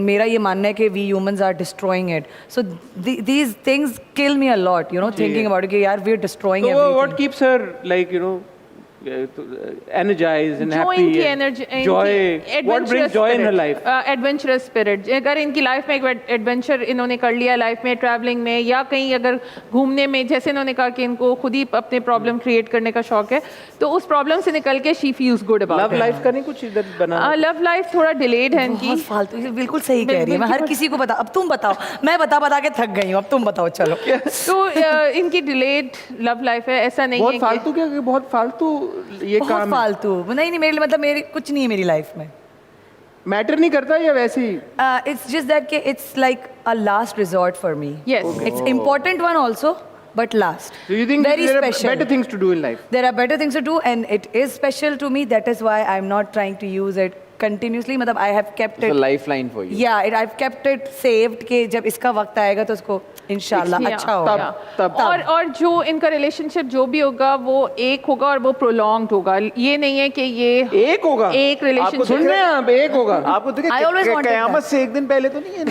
मेरा ये मानना है कि we humans are destroying it so these things kill me a lot you know thinking about कि यार वी आर डिस्ट्रॉइंग तो everything what keeps her like you know energized and जो happy इनकी and energy joy what brings joy in her life adventurous spirit. अगर इनकी life में एक adventure इन्होंने कर लिया लाइफ में, ट्रैवलिंग में या कहीं अगर घूमने में, जैसे इन्होंने कहा कि इनको खुद ही अपने प्रॉब्लम क्रिएट करने का शौक है, तो उस प्रॉब्लम से निकल के she feels good about love life का नहीं कुछ इधर बना। लव लाइफ थोड़ा डिलेड है इनकी। बहुत फालतू ये बिल्कुल सही कह रही है मैं हर किसी को बता अब तुम बताओ मैं बता के थक गई हूँ अब तुम बताओ चलो। तो इनकी डिलेड लव लाइफ है, ऐसा नहीं बहुत है फालतू क्या बहुत फालतू ये बहुत काम फालतू नहीं मेरे लिए मतलब मेरी कुछ नहीं है मेरी लाइफ में। मैटर नहीं करता या वैसे ही It's just that it's like a last resort for me. Yes. It's important one also, but last. do you think Very there special. are better things to do in life? There are better things to do, and it is special to me. That is why I'm not trying to use it continuously, मतलब I have kept it, lifeline for you. या I have kept it saved कि जब इसका वक्त आएगा तो उसको इंशाल्लाह Yeah, अच्छा होगा। तब और जो इनका रिलेशनशिप जो भी होगा वो एक होगा और वो प्रोलॉन्ग्ड होगा। ये नहीं है कि ये एक होगा, एक रिलेशनशिप। सुन रहे हैं आप, एक होगा। आपको तो I always wanted Qayamat that. से एक दिन पहले तो नहीं है?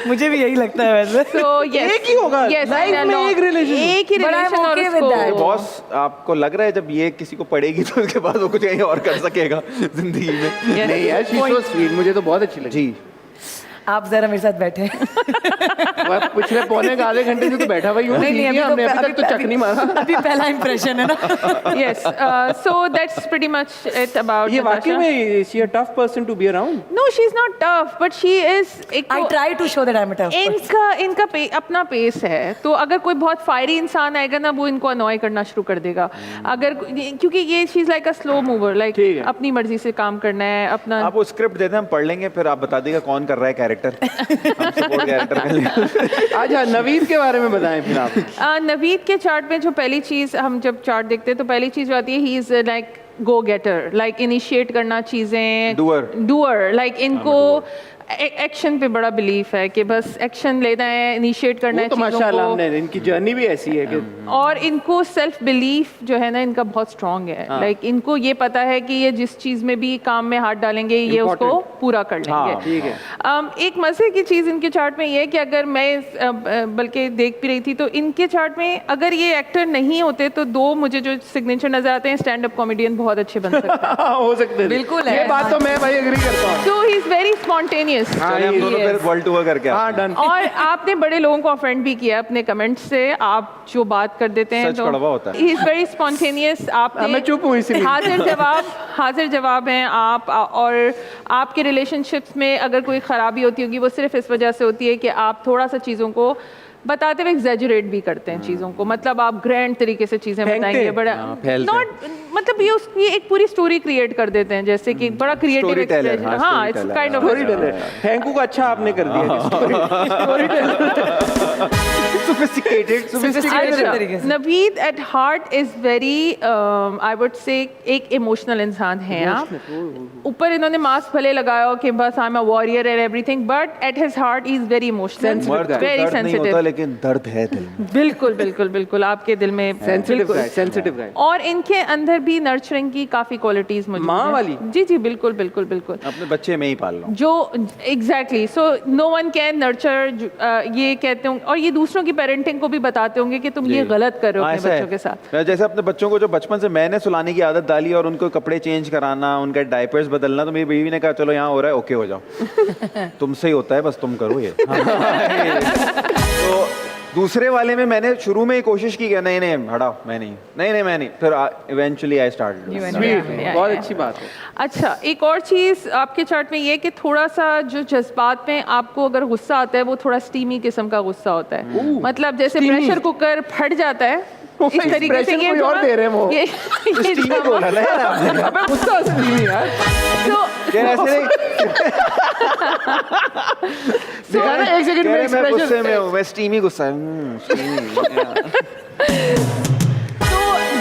मुझे भी यही लगता है वैसे। So yes, एक ही होगा, yes, life and में long- एक relationship। एक ही But I'm रिलेशन और okay with that. उसको बॉस, आपको लग रहा है जब ये किसी को पड़ेगी तो उसके बाद वो कुछ कहीं और कर सकेगा जिंदगी में? Yes. नहीं यार, शी सो स्वीट, मुझे तो बहुत अच्छी लगी। जी। आप जरा मेरे साथ बैठे। मैं पिछले पौने आधे घंटे से तो बैठा हुआ ही हूँ। नहीं, हमने अभी तक तो चक नहीं मारा। अभी पहला इंप्रेशन है ना। yes, so that's pretty much it about ये वाकई Natasha. में she a tough person to be around? No, she's not tough, but she is एक I try to show that I'm a tough person. इनका अपना pace है, तो अगर कोई बहुत फायरी इंसान आएगा ना वो इनको अनॉय करना शुरू कर देगा। अगर क्योंकि ये she is like a slow mover, like ठीक है। अपनी मर्जी से काम करना है अपना। आप वो स्क्रिप्ट देते हैं, हम पढ़ लेंगे, फिर आप बता देगा कौन कर रहा है कैरेक्टर। हम सपोर्ट कैरेक्टर कर लेंगे। अच्छा, नवीद के बारे में बताएं फिर आप। नवीद के चार्ट में जो पहली चीज हम जब चार्ट देखते हैं तो पहली चीज जो आती है, he is like go getter, like initiate करना चीजें, डूअर, लाइक इनको एक्शन पे बड़ा बिलीफ है कि बस एक्शन लेना है, इनिशिएट करना है तो चीजों माशाल्लाह को। हमने इनकी जर्नी भी ऐसी है कि और इनको सेल्फ बिलीफ जो है ना इनका बहुत स्ट्रांग है। लाइक इनको ये पता है कि ये जिस चीज में भी काम में हाथ डालेंगे ये उसको पूरा कर लेंगे। ठीक है। एक मजे की चीज इनके चार्ट में ये है कि अगर मैं बल्कि देख भी रही थी तो इनके चार्ट में अगर ये एक्टर नहीं होते तो दो मुझे जो सिग्नेचर नजर आते हैं, स्टैंड अप कॉमेडियन बहुत अच्छे बन सकते हैं। हो सकते हैं, बिल्कुल है। ये बात तो मैं भाई एग्री करता हूँ। सो ही इज वेरी स्पॉन्टेनियस। चलिए हम दोनों फिर वर्ल्ड टूर करके आते हाँ, हैं। डन। और आपने बड़े लोगों को ऑफेंड भी किया अपने कमेंट्स से, आप जो बात कर देते हैं सच कड़वा होता है। He is very spontaneous. आप मैं चुप हूँ इसीलिए। हाजिर जवाब हैं आप। और आपके रिलेशनशिप्स में अगर कोई खराबी होती होगी वो सिर्फ इस वजह से होती है कि आप थोड़ा सा चीज़ों को बताते हुए एग्जैजुरेट भी करते हैं चीज़ों को। मतलब आप ग्रैंड तरीके से चीज़ें फेंकते बताएंगे, हैं। बड़ा फैलते नॉट, मतलब ये उसकी एक पूरी स्टोरी क्रिएट कर देते हैं, जैसे कि बड़ा क्रिएटिव Storyteller, एक्सप्रेशन। हाँ, हाँ, it's storyteller, kind of storyteller. हैंकू का अच्छा आपने कर दिया। Sophisticated तरीके से। Naveed at heart is very, I would say एक इमोशनल इंसान है आप। ऊपर इन्होंने मास्क भले लगाया हो कि बस आई am a warrior and everything, but at his heart he is very emotional, मर्द वेरी दर्द नहीं होता सेंसिटिव। लेकिन दर्द है दिल में। बिल्कुल बिल्कुल बिल्कुल आपके दिल में सेंसिटिव गाय। और इनके अंदर भी नर्चरिंग की काफी क्वालिटीज मौजूद माँ हैं। वाली? जी जी बिल्कुल बिल्कुल बिल्कुल। अपने बच्चे में ही पाल लो। जो exactly, so no one can nurture, ये कहते होंगे और ये दूसरों की पेरेंटिंग को भी बताते होंगे कि तुम ये गलत कर रहे हो अपने बच्चों के साथ। मैं जैसे अपने बच्चों को जो बचपन से मैंने सुलाने की आदत डाली और उनको कपड़े चेंज कराना, उनके डायपर्स बदलना, तो मेरी बीवी ने कहा चलो यहाँ हो रहा है, ओके हो जाओ। तुमसे ही होता है, बस तुम करो ये। तो दूसरे वाले में मैंने शुरू में ही कोशिश की कि नहीं नहीं हटाओ, मैं नहीं, फिर इवेंचुअली आई स्टार्टेड। स्वीट, बहुत अच्छी बात है। अच्छा, एक और चीज़ आपके चार्ट में ये कि थोड़ा सा जो जज्बात में आपको अगर गुस्सा आता है वो थोड़ा स्टीमी किस्म का गुस्सा होता है। मतलब जैसे प्रेशर कुकर फट जाता है इस तरीके से। ये कोई और दे रहे हैं वो। ये स्टीमी बोला ना यार आपने। अबे गुस्सा स्टीमी यार। तो यार ऐसे नहीं, दिखा ना एक सेकंड में मैं गुस्से एक्सप्रेशन। में हूँ, मैं स्टीमी गुस्सा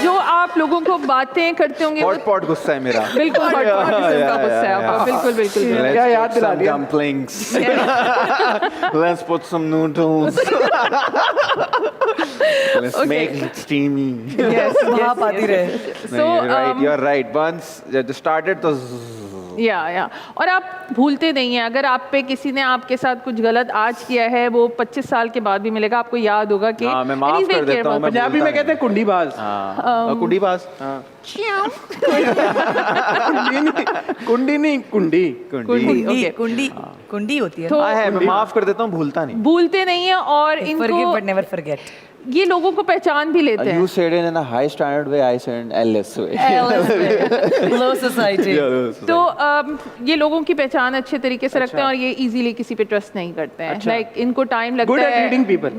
जो आप लोगों को बातें करते होंगे हॉट पॉट गुस्सा है मेरा। बिल्कुल hot pot किस्म का गुस्सा है आपका। बिल्कुल बिल्कुल बिल्कुल। क्या याद दिला दिया? Dumplings. Let's put some noodles. Let's Okay. make it steamy. Yes, भाप आती रहे। So, You're right. Once it started, तो या और आप भूलते नहीं हैं। अगर आप पे किसी ने आपके साथ कुछ गलत आज किया है वो 25 साल के बाद भी मिलेगा, आपको याद होगा कि हाँ, मैं माफ कर देता हूँ। पंजाबी में कहते हैं कुंडीबाज। कुंडीबाज। कुंडी नहीं, कुंडी। Okay. कुंडी होती है। तो मैं माफ कर देता हूँ, भूलता नहीं। भूलते नहीं है और Forgive इनको but never forget. ये लोगों को पहचान भी लेते You हैं। said it in a high standard way. I said in LS way. Low society. तो ये लोगों की पहचान अच्छे तरीके से रखते हैं और ये इजीली किसी पे ट्रस्ट नहीं करते हैं। लाइक इनको टाइम लगता Good at है। reading people.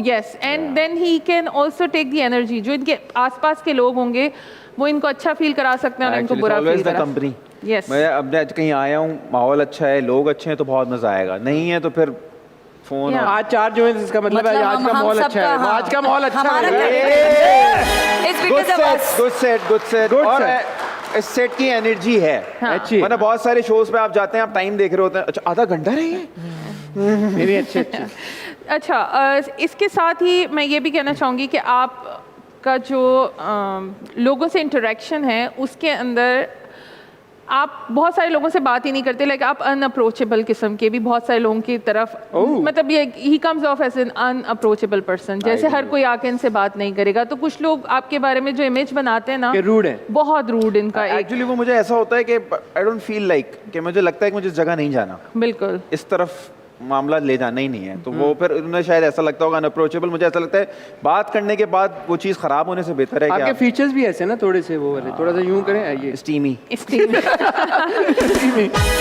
Yes, and then he can also take the energy. जो इनके आसपास के लोग होंगे वो इनको अच्छा फील करा सकते हैं और इनको बुरा फील करा। कंपनी। यस, मैं अब कहीं आया हूँ, माहौल अच्छा है, लोग अच्छे हैं, तो बहुत मजा आएगा। नहीं है तो फिर फोन। Yeah. आज 4 जो है इसका मतलब है आज का माहौल अच्छा है। आज का माहौल अच्छा हमारा है। candidate- It's Good because of set, us. good set, good set. Good और set. इस सेट की एनर्जी है अच्छी है। मतलब बहुत सारे शोज पे आप जाते हैं, आप टाइम देख रहे होते हैं, अच्छा आधा घंटा रहे हैं। मेरी अच्छे अच्छा इसके साथ ही मैं ये भी कहना चाहूँगी कि आपका जो लोगों से इंटरेक्शन है उसके अंदर आप बहुत सारे लोगों से बात ही नहीं करते, लाइक आप अनअप्रोचेबल किस्म के भी बहुत सारे लोगों की तरफ मतलब ये he comes off as an unapproachable person, जैसे हर कोई आके इनसे बात नहीं करेगा। तो कुछ लोग आपके बारे में जो इमेज बनाते हैं ना, रूड है, बहुत रूड इनका एक। एक्चुअली वो मुझे ऐसा होता है कि आई डोंट फील लाइक कि मुझे लगता है कि मुझे इस जगह नहीं जाना, बिल्कुल इस तरफ मामला ले जाना ही नहीं है, तो वो फिर उन्हें शायद ऐसा लगता होगा अनअप्रोचेबल। मुझे ऐसा लगता है बात करने के बाद वो चीज़ खराब होने से बेहतर है कि आपके फीचर्स भी ऐसे ना थोड़े से वो वाले, थोड़ा सा यूं करें, आइए स्टीमी।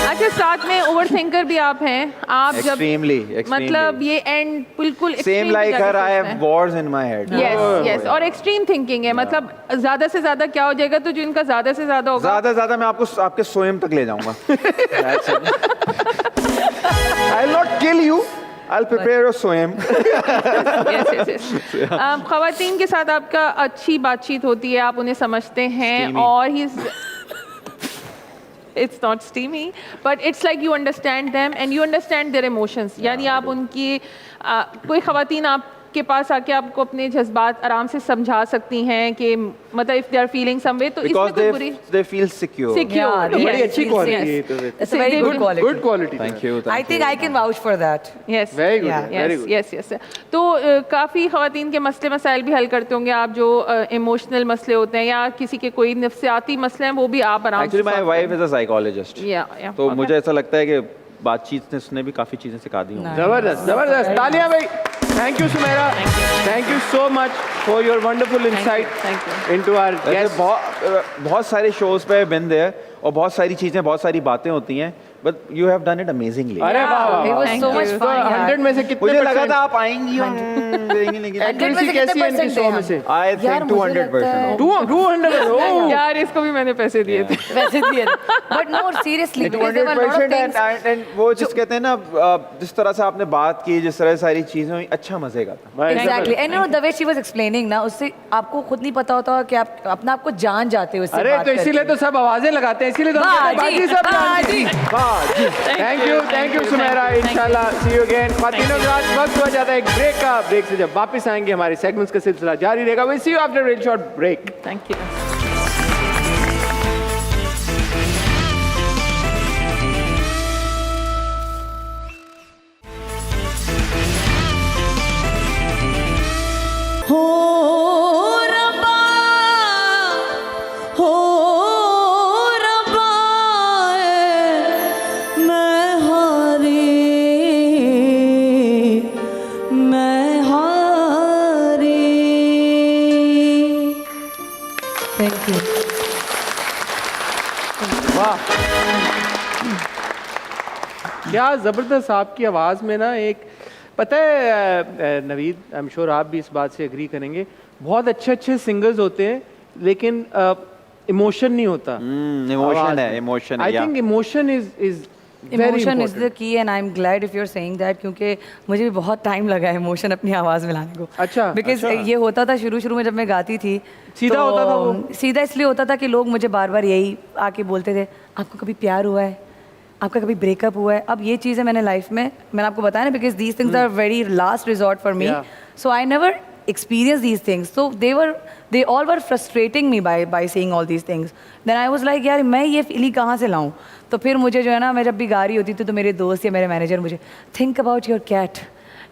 अच्छा साथ में ओवरथिंकर भी आप हैं, आप जब Extremely. मतलब ये एंड बिल्कुल same like her I have Wars in my head. Yes yes, और एक्सट्रीम थिंकिंग है, मतलब ज्यादा से ज्यादा क्या हो जाएगा, तो जो इनका ज्यादा से ज्यादा होगा, ज्यादा से ज्यादा मैं आपको आपके स्वयं तक ले जाऊंगा। I will not kill you, I will prepare your स्वयं। खवातीन के साथ आपका अच्छी बातचीत होती है, आप उन्हें समझते हैं Steamy. और ही it's not steamy but it's like you understand them and you understand their emotions, यानी आप उनकी कोई खवातीन आपके पास आके आपको अपने जज्बात आराम से समझा सकती हैं कि मतलब if they are feeling some way, तो इसमें कोई बुरी they feel secure. secure, Yeah, बड़ी अच्छी yes, क्वालिटी है yes. तो It's a very good quality. Good quality. Thank you. I think I can vouch for that. yes very good, Yeah. Very yes good. Yes yes. तो काफ़ी ख़वातीन के मसले मसाइल भी हल करते होंगे आप, जो इमोशनल मसले होते हैं या किसी के कोई नफ्सियाती मसले हैं, वो भी आप आराम Actually, my solve wife is a psychologist. yeah, तो okay. मुझे ऐसा लगता है कि बातचीत ने उसने भी काफी चीजें सिखा दी होंगी। जबरदस्त जबरदस्त, तालियां भाई। Thank you Sumera, thank you so much for your wonderful insight into our वैसे गेस्ट। बहुत सारे शोज पे बिन देयर और बहुत सारी चीजें, बहुत सारी बातें होती हैं, but you have done it amazingly. अरे वाह वाह, It was Thank so you. much तो fun. 100 में से कितने मुझे लगा परसेंट था आप आएंगी और देंगी, लेकिन एक्यूरेसी कैसी है इनकी 100 में से? आई यार, थिंक मुझे लगता 200%। 200। यार इसको भी मैंने पैसे दिए थे। वैसे दिए बट नो सीरियसली 200% एंड वो जिस कहते हैं ना, जिस तरह से आपने बात की, जिस तरह सारी चीजें हुई, अच्छा मजे का था। Exactly and know the way she was explaining ना, उससे आपको खुद नहीं पता होता कि आप अपना आपको जान जाते हो इससे अरे बात तो इसीलिए तो सब आवाजें लगाते हैं, इसीलिए तो हम कहते हैं, बाजी सब जानती हैं। वाह जी, थैंक यू सुमेरा, इंशाल्लाह सी यू अगेन। खातिनों के आज वक्त हो जाता है एक ब्रेक का, ब्रेक से जब वापस आएंगे हमारे सेगमेंट्स का सिलसिला जारी रहेगा। We see you after a short break. Thank you. हो रब्बा हो रब्बा मैं हारी थैंक यू। वाह, क्या जबरदस्त आपकी आवाज में ना एक, पता है नवीद, आई एम श्योर आप भी इस बात से एग्री करेंगे, बहुत अच्छे अच्छे सिंगर्स होते हैं लेकिन इमोशन नहीं होता। इमोशन है, इमोशन है। I think emotion is emotion is the key and I am glad if you are saying that, क्योंकि मुझे भी बहुत टाइम लगा है इमोशन अपनी आवाज़ में लाने को। अच्छा, बिकॉज ये होता था शुरू में जब मैं गाती थी, सीधा तो होता था वो? सीधा इसलिए होता था कि लोग मुझे बार बार यही आके बोलते थे, आपको कभी प्यार हुआ है, आपका कभी ब्रेकअप हुआ है। अब ये चीज़ें मैंने लाइफ में, मैंने आपको बताया ना, because these things are very last resort for me, so I never experience these things, so they all were frustrating me by saying all these things. Then I was like, यार मैं ये feeling कहाँ से लाऊं? तो फिर मुझे जो है ना, मैं जब भी गा रही होती थी तो मेरे दोस्त या मेरे मैनेजर मुझे think about your cat,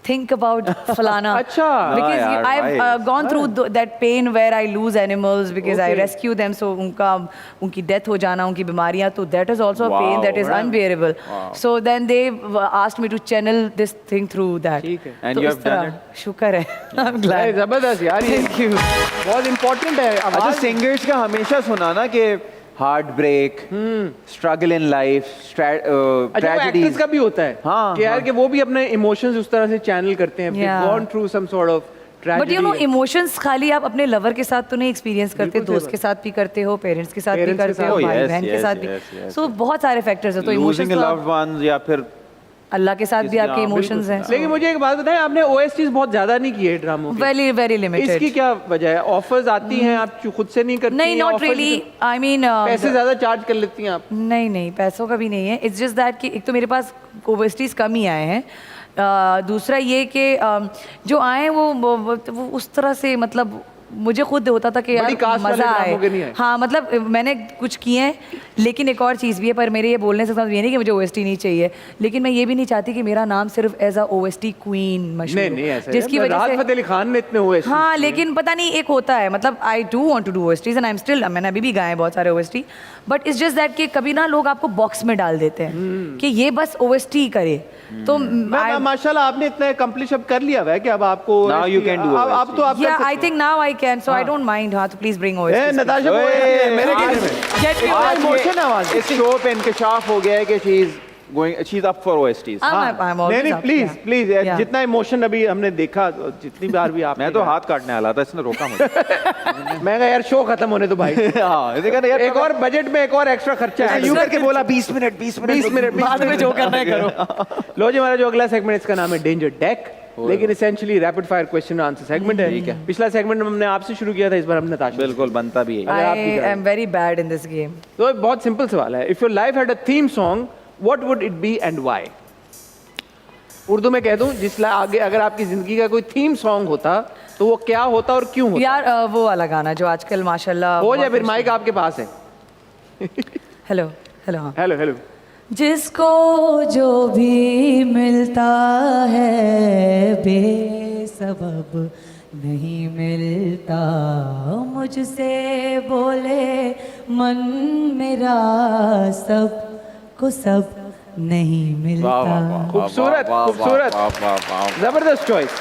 think about फलाना। अच्छा। because यार, I've gone through that pain where I lose animals because I Okay. rescue them, so उनकी death हो जाना, उनकी बीमारियां, तो that is also a pain that is unbearable. So then they asked me to channel this thing through that. ठीक है। And तो you इस have done तरह शुक्र है। I'm glad. जबरदस्त यार, ये Thank you. बहुत इम्पोर्टेंट है अच्छा, आवाज। सिंगर्स का हमेशा सुना ना कि heart break, struggle in life, अच्छा, ट्रेजेडीज एक्टर्स का भी होता है हाँ, कि यार हाँ। कि वो भी अपने इमोशंस उस तरह से चैनल करते हैं, Yeah. Gone through some sort of but you know emotions खाली आप अपने लवर के साथ तो नहीं एक्सपीरियंस करते, बिल्कुल सही दोस्त बात। के साथ भी करते हो, पेरेंट्स के साथ भी Parents के करते साथ। हो, Oh, भाई yes, बहन के yes, साथ yes, भी, yes, सो बहुत सारे फैक्टर्स है। तो लूजिंग इमोशंस लव्ड वंस या फिर अल्लाह के साथ भी आपके इमोशंस हैं। लेकिन मुझे एक बात बताएं, आपने OSTs बहुत ज्यादा नहीं किए ड्रामों के। Very very limited. इसकी क्या वजह है? ऑफर्स आती हैं, आप खुद से नहीं करती? नहीं, नॉट रियली, आई मीन पैसे ज्यादा चार्ज कर लेती हैं आप? नहीं नहीं, पैसों का भी नहीं है। इट्स जस्ट दैट कि एक तो मेरे पास ओवरसीज कम ही आए हैं, दूसरा ये कि जो आए हैं वो उस तरह से, मतलब मुझे खुद होता था कि बड़ी यार कास्ट वाले मज़ा ड्रामों के नहीं आए। आए। हाँ, मतलब मैंने कुछ किए हैं, लेकिन एक और चीज़ भी है, पर मेरे ये बोलने से समझ ये नहीं कि मुझे OST नहीं चाहिए, लेकिन मैं ये भी नहीं चाहती कि मेरा नाम सिर्फ एज अ OST क्वीन मशहूर नहीं हो, नहीं, ऐसा जिसकी वजह राहत से फतेह अली खान ने इतने OSTs हाँ, किए। लेकिन पता नहीं एक होता है, मतलब I do want to do OSTs and I am still, मैंने अभी भी गाए हैं बहुत सारे OST, but it's just that कि कभी ना लोग आपको बॉक्स में डाल देते हैं कि ये बस OST ही करे। तो माशाल्लाह आपने इतना अकम्प्लिश अब कर लिया हुआ है कि अब आपको Now you can do अब तो आप या I think now I can, so I don't mind. हाँ, तो प्लीज ब्रिंग OST। नताशा को मेरे कहने में गेट मी आज इमोशन आवाज इस शो पे इंकशाफ हो गया है कि she is up for OSTs। नहीं नहीं, प्लीज प्लीज, Yeah. जितना इमोशन अभी हमने देखा, जितनी बार भी आप मैं तो हाथ काटने वाला था, इसने रोका मुझे। मैं कहा यार शो खत्म होने तो भाई हाँ, इसे कहना यार एक और बजट में एक और एक्स्ट्रा खर्चा है, यूं करके बोला 20 मिनट 20 मिनट बाद में जो करना है करो। लो जी, हमारा जो अगला सेगमेंट इसका नाम है डेंजर डेक, लेकिन essentially rapid fire question answer segment है। पिछला सेगमेंट हमने आपसे शुरू किया था, इस बार हम नताशा। बिल्कुल बनता भी है। अगर आप भी आई करें। Am very bad in this game. तो बहुत सिंपल सवाल है, if your life had a theme song what would it be and why? Urdu में कह दूं, आगे अगर आपकी जिंदगी का कोई थीम सॉन्ग होता तो वो क्या होता और क्यों होता? यार वो वाला गाना जो आजकल माशाल्लाह हो जाए, फिर माइक आपके पास है। Hello hello. हाँ। Hello hello. जिसको जो भी मिलता है बेसबब नहीं मिलता, मुझसे बोले मन मेरा सब को सब नहीं मिलता। खूबसूरत खूबसूरत, जबरदस्त choice.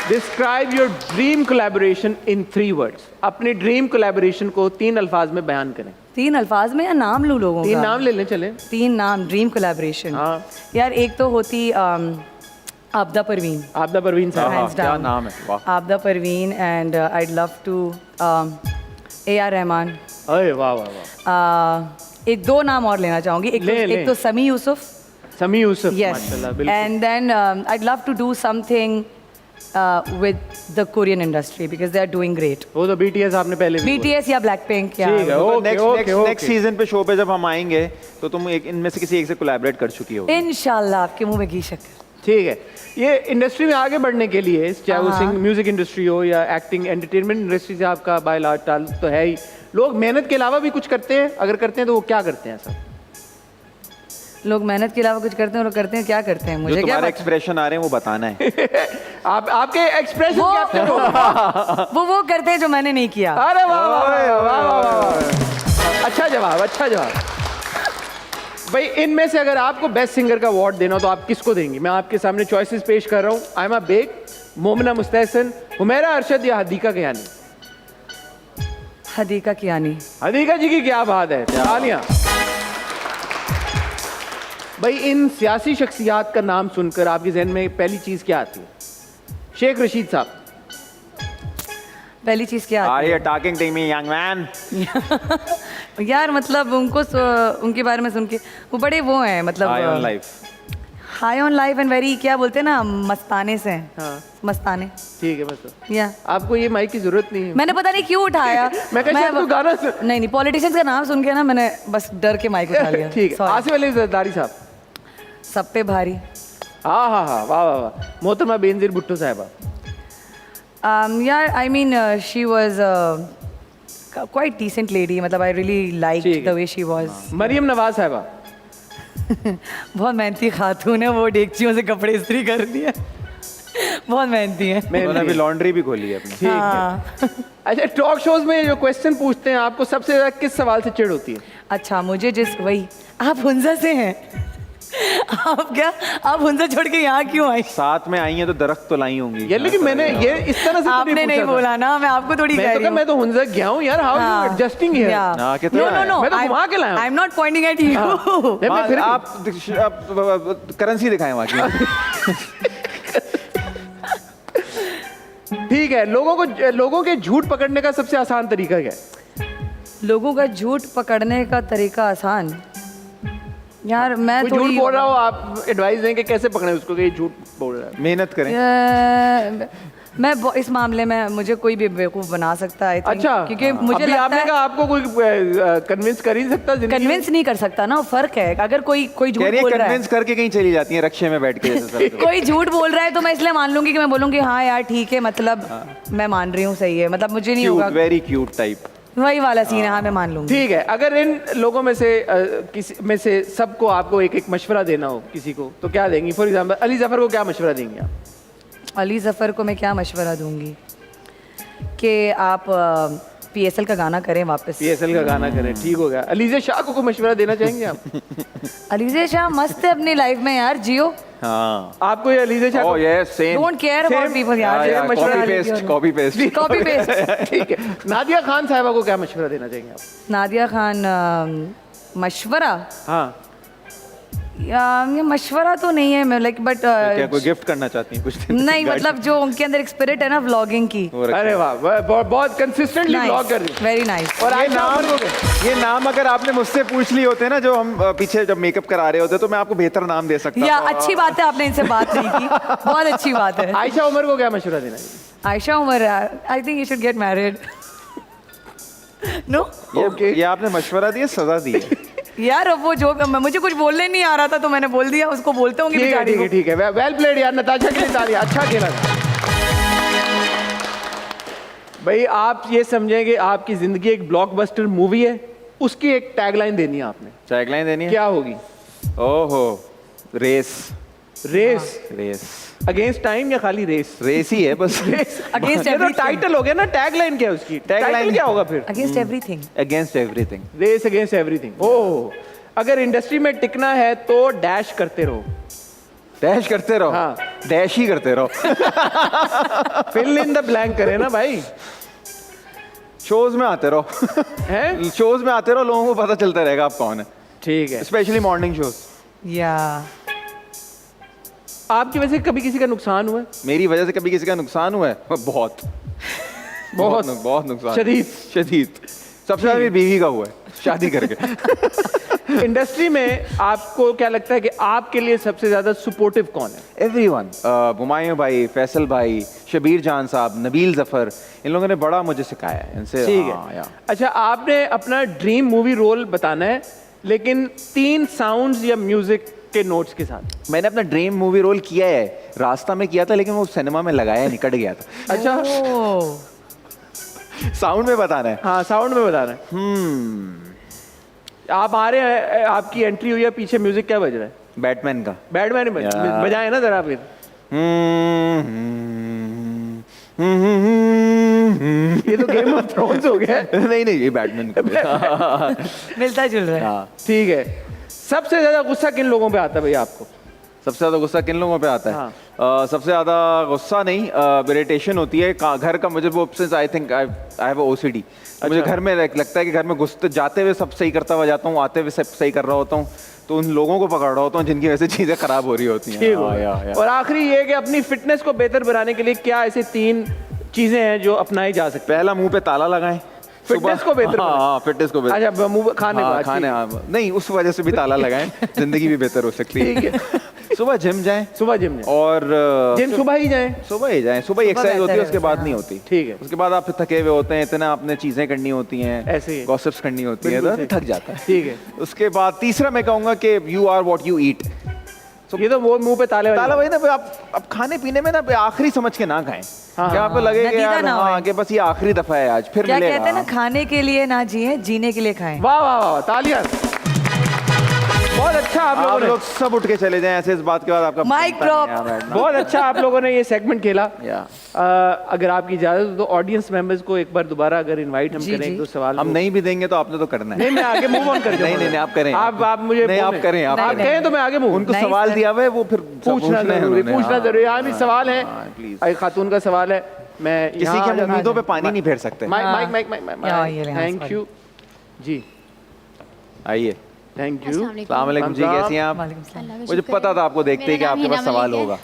Describe your dream collaboration in 3 words। अपने ड्रीम कोलैबोरेशन को 3 अल्फाज में बयान करें। 3 अल्फाज में या नाम लूँ लोगों का? 3 नाम ले लें, चले। 3 नाम ड्रीम कोलैबोरेशन। हाँ। यार एक तो होती आबदा परवीन। आपदा परवीन साहब। Hands क्या down. नाम है, वाह। Abida Parveen and I'd love to AR Rahman. अरे वाह वाह वाह। एक 2 नाम और लेना चाहूंगी, एक तो समी यूसुफ। समी यूसुफ, Yes, माशाल्लाह, बिल्कुल। and then I'd love to do something with the Korean industry because they are doing great. वो तो BTS आपने पहले भी BTS या Blackpink या ठीक है, okay, okay, okay. Next season पे शो पे जब हम आएंगे तो तुम एक इनमें से किसी एक से कोलैबोरेट कर चुकी हो। इंशाल्लाह आपके मुंह में घी शक्कर। ठीक है। ये इंडस्ट्री में आगे बढ़ने के लिए, चाहे वो हाँ। म्यूजिक इंडस्ट्री हो या एक्टिंग एंटरटेनमेंट इंडस्ट्री से आपका बाय लार्ज ताल्लुक तो है ही, लोग मेहनत के अलावा भी कुछ करते हैं, अगर करते हैं तो वो क्या करते हैं सर? लोग मेहनत के अलावा कुछ करते हैं, लोग करते हैं क्या करते हैं जो मुझे क्या तुम्हारे पता? एक्सप्रेशन आ रहे हैं वो बताना है। आपके एक्सप्रेशन वो कैप्चर हो। वो करते हैं जो मैंने नहीं किया। अरे वाह वाह वाह वाह वाह वाह। अच्छा जवाब, अच्छा जवाब। भाई इनमें से अगर आपको बेस्ट सिंगर का अवार्ड देना हो तो आप किसको देंगी? मैं आपके सामने चॉइसेस पेश कर रहा हूँ। आयमा बेग, मोमिना मुस्तहसन, हुमैरा अरशद या हदीका कियानी। हदीका कियानी। हदीका जी की क्या बात है, तालियां। भाई इन सियासी शख्सियात का नाम सुनकर आपके जहन में पहली चीज क्या आती है? शेख रशीद साहब। पहली चीज क्या आर आती you talking to me young man? है? यार मतलब उनके बारे में सुन के वो बड़े वो हैं, मतलब high on life. High on life and very, क्या बोलते हैं ना, मस्ताने से हैं। हाँ मस्ताने। ठीक है, बस या आपको ये माइक की जरूरत नहीं है। मैंने पता नहीं क्यों उठाया। मैं कहा शायद कोई गाना नहीं, पॉलिटिशियंस का नाम सुन के ना मैंने बस डर के माइक उठा लिया। ठीक है। Sorry. आसिफ अली जरदारी साहब। सब पे भारी। हाँ हाँ हाँ, वाह वाह वाह। मोहतरमा बेनजीर भुट्टो साहिबा। यार I mean she was quite decent lady, मतलब I really liked the way she was. Maryam Nawaz साहिबा। बहुत मेहनती खातून है, वो डेगचियों से कपड़े इस्त्री कर दिए। बहुत मेहनती है। उन्होंने अभी लॉन्ड्री भी खोली है अपनी। ठीक है। हाँ। अच्छा, टॉक शोज में जो क्वेश्चन पूछते हैं आपको सबसे ज्यादा किस सवाल से चिढ़ होती है? अच्छा, मुझे वही, आप हुंजा से हैं। आप हुंजा छोड़ के यहाँ क्यों आई? साथ में आई हैं तो दरख्त तो लाई होंगी ये लेकिन मैंने ये इस तरह से तो आपने नहीं पूछा था। बोला ना, मैं आपको थोड़ी कह मैं तो रही कहा हूँ। मैं तो हुंजा गया हूँ यार, हाउ यू एडजस्टिंग हियर? हाँ, कितना नो नो नो, मैं तो घुमा के लाया हूँ। I am not Poynting eight you. आप करेंसी दिखाएं वहाँ की। ठीक है, लोगों के झूठ पकड़ने का सबसे आसान तरीका क्या है? लोगों का झूठ पकड़ने का तरीका आसान? यार मैं कोई झूठ थोड़ी बोल रहा हो, आप एडवाइस देंगे कैसे पकड़े उसको कि ये झूठ बोल रहा है? मेहनत करें। मैं इस मामले में मुझे कोई भी बेवकूफ बना सकता है। अच्छा, क्योंकि मुझे अभी लगता आपने है कहा आपको कोई कन्विंस कर ही नहीं सकता जिंदगी में? कन्विंस नहीं कर सकता ना, फर्क है। अगर कोई झूठ कह रही है बोल रहा है, कन्विंस करके कहीं चली जाती है रक्षे में बैठ के जैसे सब। कोई झूठ बोल रहा है तो मैं इसलिए मान लूंगी कि मैं बोलूंगी हाँ यार ठीक है, मतलब मैं मान रही हूँ, सही है, मतलब मुझे नहीं होगा। वेरी क्यूट टाइप, वही वाला सीन है। हाँ मैं मान लूंगी। ठीक है, अगर इन लोगों में से किसी में से सबको आपको एक एक मशवरा देना हो किसी को, तो क्या देंगी? फॉर एग्जाम्पल अली जफर को क्या मशवरा देंगे आप? अली जफर को मैं क्या मशवरा दूंगी कि आप PSL का गाना करें वापस। PSL का गाना करें, ठीक हो गया। अलीज़ा शाह को कोई मशवरा देना चाहेंगे आप? अलीज़ा शाह मस्त है अपनी लाइफ में यार, जियो। हाँ। आपको ये Aliza Shah oh yes, same. Don't care about people यार। Copy paste. Copy paste. ठीक है, नादिया खान साहिबा को क्या मशवरा देना चाहेंगे आप? नादिया खान मशवरा, हाँ, ये मशवरा तो नहीं है मैं लाइक, बट क्या कोई गिफ्ट करना चाहती हैं कुछ? नहीं, मतलब जो उनके अंदर एक स्पिरिट है ना व्लॉगिंग की। अरे वाह, बहुत कंसिस्टेंटली ब्लॉग कर रही है। Very nice. और ये नाम अगर आपने मुझसे पूछ लिए होते ना, जो हम पीछे जब मेकअप करा रहे होते, तो मैं आपको बेहतर नाम दे सकता या था। अच्छी बात है आपने इनसे बात नहीं की, बहुत अच्छी बात है। आयशा उमर को क्या मशवरा देना चाहिए? Ayesha Umar, I think you should get married. No ये आपने मशवरा दिया, सजा दी है। यार वो जो मुझे कुछ बोलने नहीं आ रहा था तो मैंने बोल दिया, उसको बोलते होंगे ठीक है, बेचारी ठीक है, को। ठीक है, वेल प्लेड यार, नताशा के लिए तालियां, अच्छा खेला था। भाई आप ये समझें कि आपकी जिंदगी एक ब्लॉकबस्टर मूवी है, उसकी एक टैगलाइन देनी है आपने। टैगलाइन देनी है? क्या होगी? ओहो, race. Race race against time या खाली रेस? रेस ही है बस। रेस Against ये तो everything. टाइटल हो गया ना, टैगलाइन क्या है उसकी? Tagline टाइटल क्या होगा फिर? Against everything. Against everything. Race against everything. Oh, अगर इंडस्ट्री में टिकना है तो डैश करते रहो। डैश करते रहो। हाँ। डैश ही करते रहो। फिल इन द ब्लैंक करे ना भाई। शोज में आते रहो। हैं? शोज में आते रहो, लोगों को पता चलता रहेगा आप कौन है। ठीक है। Specially morning shows. या आपकी वजह से कभी किसी का नुकसान हुआ है? मेरी वजह से कभी किसी का नुकसान हुआ है? बहुत बहुत नुकसान। शदीद। शदीद। सबसे ज्यादा मेरी बीवी का हुआ है, शादी करके। इंडस्ट्री में आपको क्या लगता है कि आपके लिए सबसे ज्यादा सपोर्टिव कौन है? एवरीवन, हुमायूं भाई, फैसल भाई, शबीर जान साहब, नबील जफर, इन लोगों ने बड़ा मुझे सिखाया है इनसे। ठीक हाँ, है। अच्छा, आपने अपना ड्रीम मूवी रोल बताना है, लेकिन 3 साउंड्स या म्यूजिक के नोट्स के साथ। मैंने अपना ड्रीम मूवी रोल किया है, रास्ता में किया था, लेकिन वो सिनेमा में लगाया निकट गया था। अच्छा, साउंड में बताना है? हाँ साउंड में बताना है। आप आ रहे हैं, आपकी एंट्री हुई है, पीछे म्यूजिक क्या बज रहा है? बैटमैन का। बैटमैन बजाए ना जरा फिर। ये तो गेम ऑफ थ्रोन्स हो गया। नहीं नहीं, ये बैटमैन का। मिलता जुल रहा है। हाँ। ठीक है। सबसे ज्यादा गुस्सा किन लोगों पे आता है भैया आपको? सबसे ज्यादा गुस्सा किन लोगों पे आता है? हाँ। सबसे ज्यादा गुस्सा नहीं, इरिटेशन होती है घर का। मुझे वो since I think I have OCD। मुझे घर में लगता है कि घर में घुसते जाते हुए सब सही करता हुआ जाता हूँ, आते हुए सब सही कर रहा होता हूँ, तो उन लोगों को पकड़ रहा होता हूँ जिनकी वजह से चीजें खराब हो रही होती हैं। ठीक है। और आखिरी ये कि अपनी फिटनेस को बेहतर बनाने के लिए क्या ऐसे 3 चीजें हैं जो अपनाई जा सकती पहला, मुंह पे ताला लगाएं। फिटनेस को बेहतर बनाएं। हाँ, फिटनेस को बेहतर। अच्छा, मुंह खाने हाँ, बाद, खाने, हाँ, नहीं उस वजह से भी ताला लगाएं, जिंदगी भी बेहतर हो सकती है। ठीक है। सुबह जिम जाएं। सुबह जिम जाएं। और जिम सुबह ही जाएं। सुबह ही जाएं। सुबह एक्सरसाइज होती है, उसके बाद हाँ। नहीं होती। ठीक है। उसके बाद आप फिर थके हुए होते हैं, इतना आपने चीजें करनी होती हैं, ऐसे ही। गॉसिप्स करनी होती है, बिल्कुल तो थक जाता है। ठीक है। उसके बाद तीसरा मैं कहूंगा कि you are what you eat. ये तो वो मुंह पे ताले वाली ताला बात। वही ना, आप खाने पीने में ना आखिरी समझ के ना खाएं। हाँ, क्या आपको लगे कि नतीजा यार ना हाँ होए। कि बस ये आखिरी दफा है आज, फिर क्या मिलेगा। कहते हैं ना, खाने के लिए ना जिए, जीने के लिए खाएं। वाह वाह वाह, तालियां। बहुत अच्छा आप लोगों आप ने, लोग सब उठ के चले जाएं ऐसे, इस बात के बाद आपका Mic बनता drop। नहीं है बैठना। बहुत अच्छा आप लोगों ने ये सेगमेंट खेला। या। अगर आपकी इजाजत हो तो ऑडियंस मेंबर्स को एक बार दोबारा अगर इनवाइट हम जी, करें, जी। एक 2 सवाल हम को- नहीं भी देंगे तो आपने तो करना है। नहीं, मैं आगे मूव ऑन कर नहीं, नहीं, नहीं, आप करें। आप मुझे नहीं, आप बोलें। करें, आप आप करें। कहें तो मैं आगे मूव। उनको नहीं, सवाल सर। दिया हुआ है, वो फिर पूछना जरूरी, पूछना जरूरी। हाँ, भी सवाल है, प्लीज। एक खातून का सवाल है। मैं किसी की हम उम्मीदों पे पानी नहीं फेर सकते। माइक हाँ। माइक माइक यहाँ, ये ले, हाँ, थैंक सवाल। यू जी, आइए। Thank you. अस्सलाम वालेकुम जी, कैसी हैं आप? वालेकुम सलाम। अल्लाह का मुझे शुक्र पता है। था आपको देखते ही कि मेरा नाम आपके पास हिना सवाल मलिक है। होगा।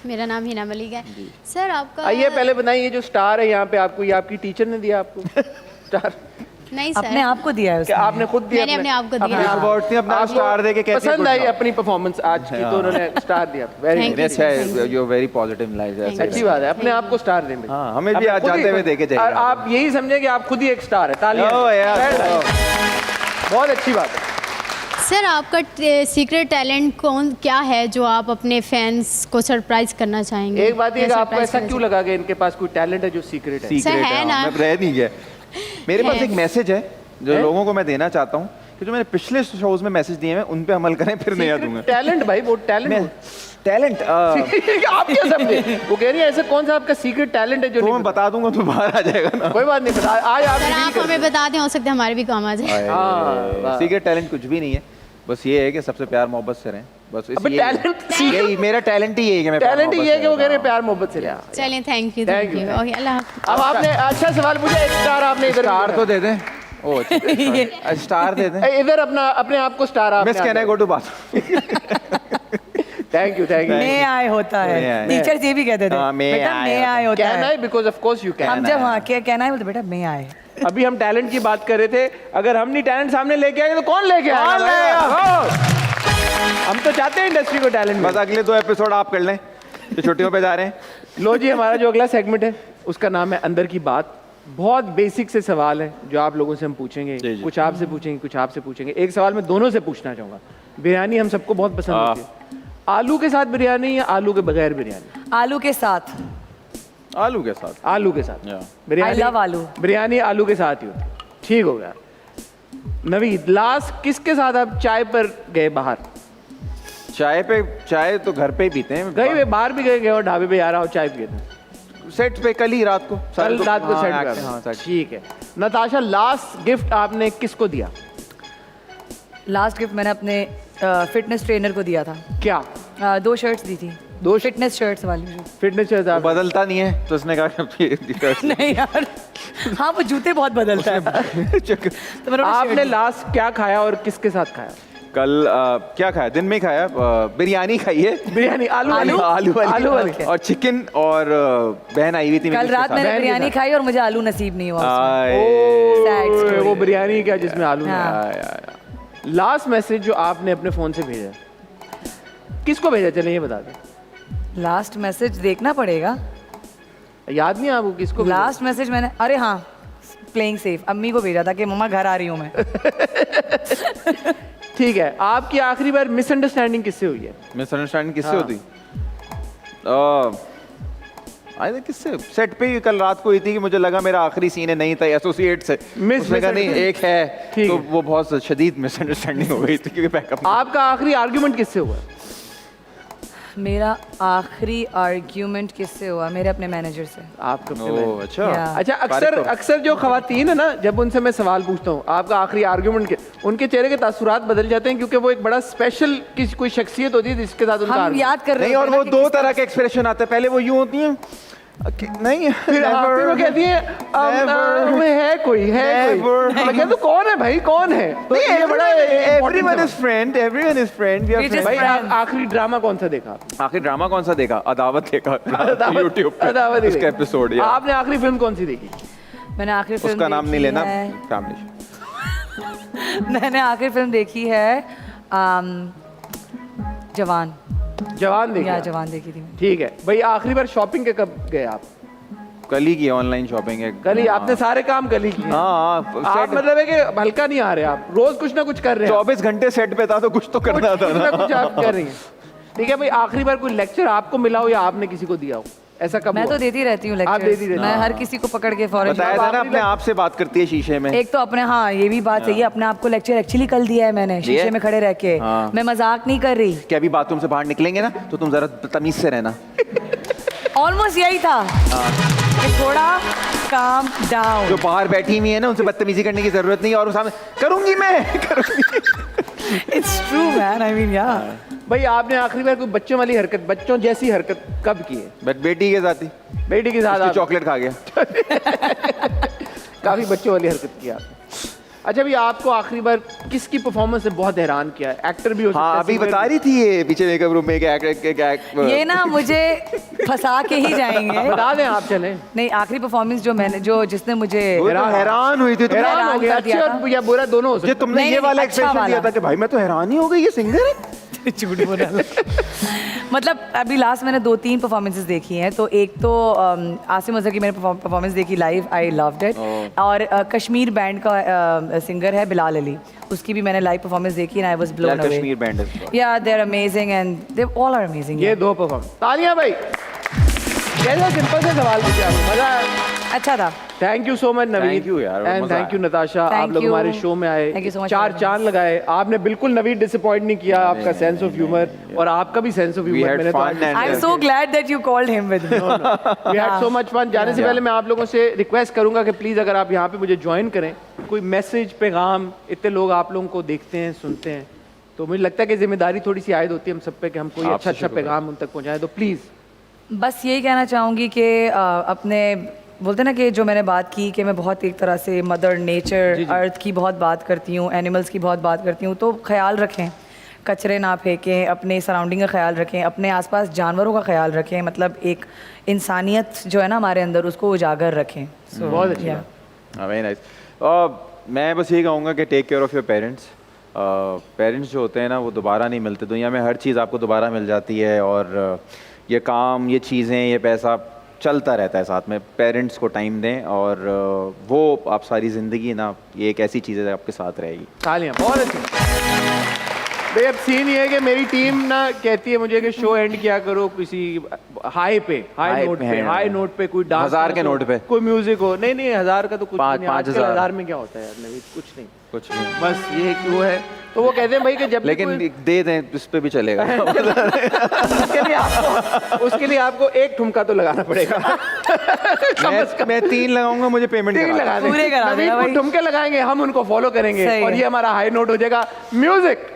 मेरा नाम हिना मलिक है। सर आपका आइए, पहले बताइए, ये जो स्टार है यहाँ पे आपको, ये आपकी टीचर ने दिया आपको स्टार? नहीं अपने सर, आप को दिया है कि उसने। आपने खुद दिया? मैंने अपने आप को दिया। Think about नहीं, अपना आपको स्टार दे के कैसे पसंद good आई now? अपनी परफॉर्मेंस आज की, तो उन्होंने स्टार दिया। वेरी Thank गुड, you, अच्छा Thank है, you very positive life Thank ऐसे। you. अच्छी बात है, अपने आप को स्टार दें। हाँ, हमें भी अपने आज खुद ही जाते हुए खुद- देखे जाइए। और आप यही समझे कि आप खुद ही एक स्टार है। तालियां। Oh, yeah, Well done. oh. बहुत अच्छी बात है। सर आपका सीक्रेट टैलेंट क्या है जो आप अपने फैंस को सरप्राइज करना चाहेंगे? एक बात ये या कि आपको surprise ऐसा करना क्यों लगा कि इनके पास कोई टैलेंट है जो सीक्रेट है? सीक्रेट है है, ना। मैं रह नहीं गया। मेरे पास है। एक मैसेज है जो है? लोगों को मैं देना चाहता हूँ कि जो मैंने पिछले शोज में मैसेज दिए हैं उन पे अमल करें, फिर नया दूंगा। टैलेंट भाई, वो टैलेंट। टैलेंट आप क्या समझे? वो कह रही है ऐसा कौन सा आपका सीक्रेट टैलेंट है जो तो नहीं मैं पता? बता दूंगा तो बाहर आ जाएगा ना। कोई बात नहीं, बता आज आप सर reveal आप कर हमें दो। बता दें, हो सकता है हमारे भी काम आ जाए। वाह। सीक्रेट टैलेंट कुछ भी नहीं है, बस ये है कि सबसे प्यार मोहब्बत से रहें। बस अबे talent यही मेरा टैलेंट ही यही है कि मैं प्यार टैलेंट मोहब्बत ये है से कि वो कह रहे हैं रहता प्यार मोहब्बत से ले। चलिए thank you Thank you. Okay अल्लाह हाफ़िज़। अब आपने अच्छा सवाल पूछा, एक स्टार आपने हूँ। इधर स्टार तो दे दें। ओ स्टार दे दें। इधर अपना अपने आप को स्टार आप मिस कहना है, go to bathroom. Thank you may I होता May है, I. टीचर्स ये भी कहते थे हाँ, may बेटा I मे होता आए होता कहना है। है because of course you can. हम जब हाँ क्या कहना है बोलते बेटा मे आए। अभी हम टैलेंट की बात कर रहे थे, अगर हम नहीं टैलेंट सामने लेके आएंगे तो कौन लेके आएगा? हम तो चाहते हैं इंडस्ट्री को टैलेंट। बस अगले 2 एपिसोड आप कर लें, जो छुट्टियों पे जा रहे हैं। लो जी, हमारा जो अगला सेगमेंट है उसका नाम है अंदर की बात। बहुत बेसिक से सवाल है जो आप लोगों से हम पूछेंगे। जी, जी। कुछ आपसे पूछेंगे, कुछ आपसे पूछेंगे। एक सवाल मैं दोनों से पूछना चाहूंगा। बिरयानी हम सबको बहुत पसंद होती है, आलू के साथ बिरयानी या आलू के बगैर बिरयानी? आलू के साथ। आलू के साथ। आलू के साथ। Yeah. I love आलू। बिरयानी आलू के साथ ही होती है। ठीक हो गया। नवीद, लास्ट किसके साथ आप चाय पर गए बाहर? चाय तो घर पे ही पीते हैं। गए हुए बाहर भी गए और ढाबे पे आ रहा हो चाय पिए थे? सेट पे कल ही रात को। कल रात को हाँ, सेट हाँ, कर। सेट। ठीक है। नताशा, लास्ट गिफ्ट आपने किसको दिया? लास्ट गिफ्ट मैंने अपने फिटनेस ट्रेनर को दिया था। क्या? 2 शर्ट्स दी थी, 2 फिटनेस शर्ट्स वाली। फिटनेस वो बदलता नहीं है तो उसने कहा कि नहीं यार, हाँ वो जूते बहुत बदलता है। तो मैंने अपनी आपने shirt दी। लास्ट क्या खाया और किसके साथ खाया? कल क्या खाया? दिन में खाया बिरयानी खाई है। बिरयानी आलू वाली? आलू वाली। आलू वाली। Okay. और चिकन और बहन आई हुई थी कल मेरी रात उसके मैंने बहन के बिरयानी साथ। खाई और मुझे आलू नसीब नहीं हुआ उसमें। साथ। Sad ओए, story. वो बिरयानी क्या जिसमें आलू नहीं? हाँ। लास्ट मैसेज जो आपने अपने फोन से भेजा, किसको भेजा? चलिए ये बता दें। लास्ट मैसेज देखना पड़ेगा। याद नहीं आपको किसको भेजा? लास्ट मैसेज मैंने, अरे हाँ, प्लेइंग सेफ अम्मी को भेजा था कि मम्मा घर आ रही हूँ मैं। ठीक है। आपकी आखिरी बार मिसअंडरस्टैंडिंग किससे हुई है? मिसअंडरस्टैंडिंग किससे हाँ। होती? आई थिंक किससे? सेट पे ही कल रात को हुई थी कि मुझे लगा मेरा आखिरी सीन है, नहीं था, एसोसिएट से। उसने कहा नहीं एक है, ठीक तो है। वो बहुत शदीद मिसअंडरस्टैंडिंग हो गई थी क्योंकि बैकअप। आपका आखिरी आर्गुमेंट किससे हुआ? मेरा आखिरी आर्ग्यूमेंट किससे हुआ? मेरे अपने मैनेजर से। आपका अपने ओह manager। अच्छा। Yeah. अच्छा, अक्सर अक्सर जो खवातीन है ना, जब उनसे मैं सवाल पूछता हूँ आपका आखिरी आर्गुमेंट के, उनके चेहरे के तासुरात बदल जाते हैं क्योंकि वो एक बड़ा स्पेशल किसी कोई शख्सियत होती है जिसके साथ उनका हम argument- याद कर रहे नहीं, और होते वो हैं ना कि 2 किस तरह के एक्सप्रेशन आते हैं। पहले वो यूं होती हैं नहीं, फिर फिर वो कहती है है कोई मैं कहता हूँ कौन है भाई, कौन है? तो ये बड़ा everyone is friend, everyone is friend, we are We just भाई फ्रेंड्स। friends. आखिरी ड्रामा कौन सा देखा आपने? आखिर ड्रामा कौन सा देखा? अदावत देखा YouTube पे अदावत ही उसका देखा। एपिसोड। आपने आखिरी फिल्म कौन सी देखी? मैंने आखिरी फिल्म उसका नाम नहीं देखी लेना, है- फैमिली। मैंने आखिरी फिल्म देखी है जवान। जवान देखी? या जवान देखी थी मैंने। ठीक है भाई। आखिरी बार शॉपिंग के कब गए आप? कल ही की ऑनलाइन शॉपिंग है। कल ही? आपने सारे काम कल ही किए? हाँ, आप मतलब है कि हल्का नहीं आ रहे, आप रोज कुछ ना कुछ कर रहे हैं। 24 घंटे सेट पे था तो कुछ तो करना था कुछ ना। ना कुछ आप कर रही हैं। ठीक है भाई। आखिरी बार कोई लेक्चर आपको मिला हो या आपने किसी को दिया हो, ऐसा कब मैं हुआ? तो देती रहती हूँ आप देती लेक्चर। रहती मैं हैं। हर किसी को पकड़ के फौरन बताया था ना, अपने आप से बात करती है शीशे में। एक तो अपने, हाँ ये भी बात सही है, अपने आप को लेक्चर एक्चुअली कल दिया है मैंने दिया शीशे है? में खड़े रह के। हाँ। मैं मजाक नहीं कर रही। कि अभी बाथरूम से बाहर निकलेंगे ना तो तुम जरा तमीज से रहना। ऑलमोस्ट यही था कि थोड़ा काम जो डाउन। बाहर बैठी हुई है ना उनसे बदतमीजी करने की जरूरत नहीं है, और सामने करूंगी मैं करूंगी। It's true man, I mean या। भाई आपने आखिरी बार कोई बच्चों वाली हरकत, बच्चों जैसी हरकत कब की है? बट बेटी के साथ ही बेटी के साथ उसकी आप चॉकलेट खा गया। काफी बच्चों वाली हरकत की आपने। अच्छा भी आपको आखिरी बार किसकी परफॉर्मेंस ने बहुत हैरान किया है? एक्टर भी हो सकता है, हाँ अभी singer बता भी। रही थी ये पीछे मेकअप रूम में ये ना मुझे फंसा के ही जाएंगे। बता दें आप चलें। नहीं, आखिरी परफॉर्मेंस जो मैंने जिसने मुझे हैरान हुई थी तुम। हैरान हो गया, कर अच्छे दिया और या बुरा दोनों हो सकते ये हैं। तुमने नहीं, ये नहीं, वाला अच्छा एक्सप्रेशन दिया वाला। था कि भाई मैं तो हैरान ही हो गई, ये सिंगर है। झूठ बोला। मतलब अभी लास्ट मैंने 2-3 परफॉर्मेंसेस देखी हैं। तो एक तो आसिम अजहर की मैंने परफॉर्मेंस देखी लाइव, आई लव्ड इट। और कश्मीर बैंड का सिंगर है बिलाल अली, उसकी भी मैंने लाइव परफॉर्मेंस देखी and I was blown away. Kashmir band या they are amazing and they all are amazing. ये 2 परफॉर्मेंस। तालियां भाई। कैसा सिंपल से सवाल पूछा आपने, मजा आया? अच्छा था। Thank you so much Naveed. Thank you यार, एंड मजा थैंक यू आया। नताशा, आप Thank लोग you. हमारे शो में आए, Thank you so much 4 for चांद लगाए। आपने बिल्कुल नवीद डिसअपॉइंट नहीं किया, आपका सेंस ऑफ ह्यूमर और आपका भी sense of We humour had मैंने तो fun आज and- I am so glad that you called him with me. We had so much fun. जाने से पहले मैं आप लोगों से रिक्वेस्ट करूंगा कि प्लीज़ अगर आप यहाँ पे मुझे ज्वाइन करें, कोई मैसेज पैगाम, इतने लोग आप लोगों को देखते हैं सुनते हैं, तो मुझे लगता है कि जिम्मेदारी थोड़ी सी आयद होती है हम सब पे कि हम कोई अच्छा अच्छा पैगाम उन तक पहुँचाएं। तो प्लीज़ बस यही कहना चाहूँगी कि अपने बोलते ना कि जो मैंने बात की कि मैं बहुत एक तरह से मदर नेचर अर्थ की बहुत बात करती हूँ, एनिमल्स की बहुत बात करती हूँ, तो ख्याल रखें, कचरे ना फेंकें, अपने सराउंडिंग का ख्याल रखें, अपने आसपास जानवरों का ख्याल रखें। मतलब एक इंसानियत जो है ना हमारे अंदर, उसको उजागर रखें। बहुत अच्छी yeah. बात। Very nice. मैं बस ये कहूँगा कि take care of your parents. Parents जो होते हैं ना वो दोबारा नहीं मिलते। दुनिया में हर चीज़ आपको दोबारा मिल जाती है और ये काम, ये चीज़ें, ये पैसा चलता रहता है साथ में। पेरेंट्स को टाइम दें और वो आप सारी ज़िंदगी ना, ये एक ऐसी चीज़ है आपके साथ रहेगी। तालियां, बहुत अच्छी। भाई अब सीन ये है कि मेरी टीम ना कहती है मुझे कि शो एंड किया करो किसी हाई High नोट पे पे, है। हाई नोट पे कोई डांस 1000 के नोट पे। कोई म्यूजिक हो। नहीं नहीं 1000 का तो कुछ पाँच- नहीं, आजकल 5000 1000 में क्या होता है यार नवीद, कुछ नहीं। कुछ नहीं, बस ये कि वो है, तो वो कहते हैं भाई कि जब भी लेकिन कोई- दे दें उस पर भी चलेगा। उसके लिए आपको एक ठुमका तो लगाना पड़ेगा। मैं 3 लगाऊंगा, मुझे पेमेंट 3 लगा देंगे। पूरे करा नवीद देगा को भाई। ठुमके लगाएंगे हम, उनको फॉलो करेंगे सही और है। ये हमारा हाई नोट हो जाएगा। म्यूजिक।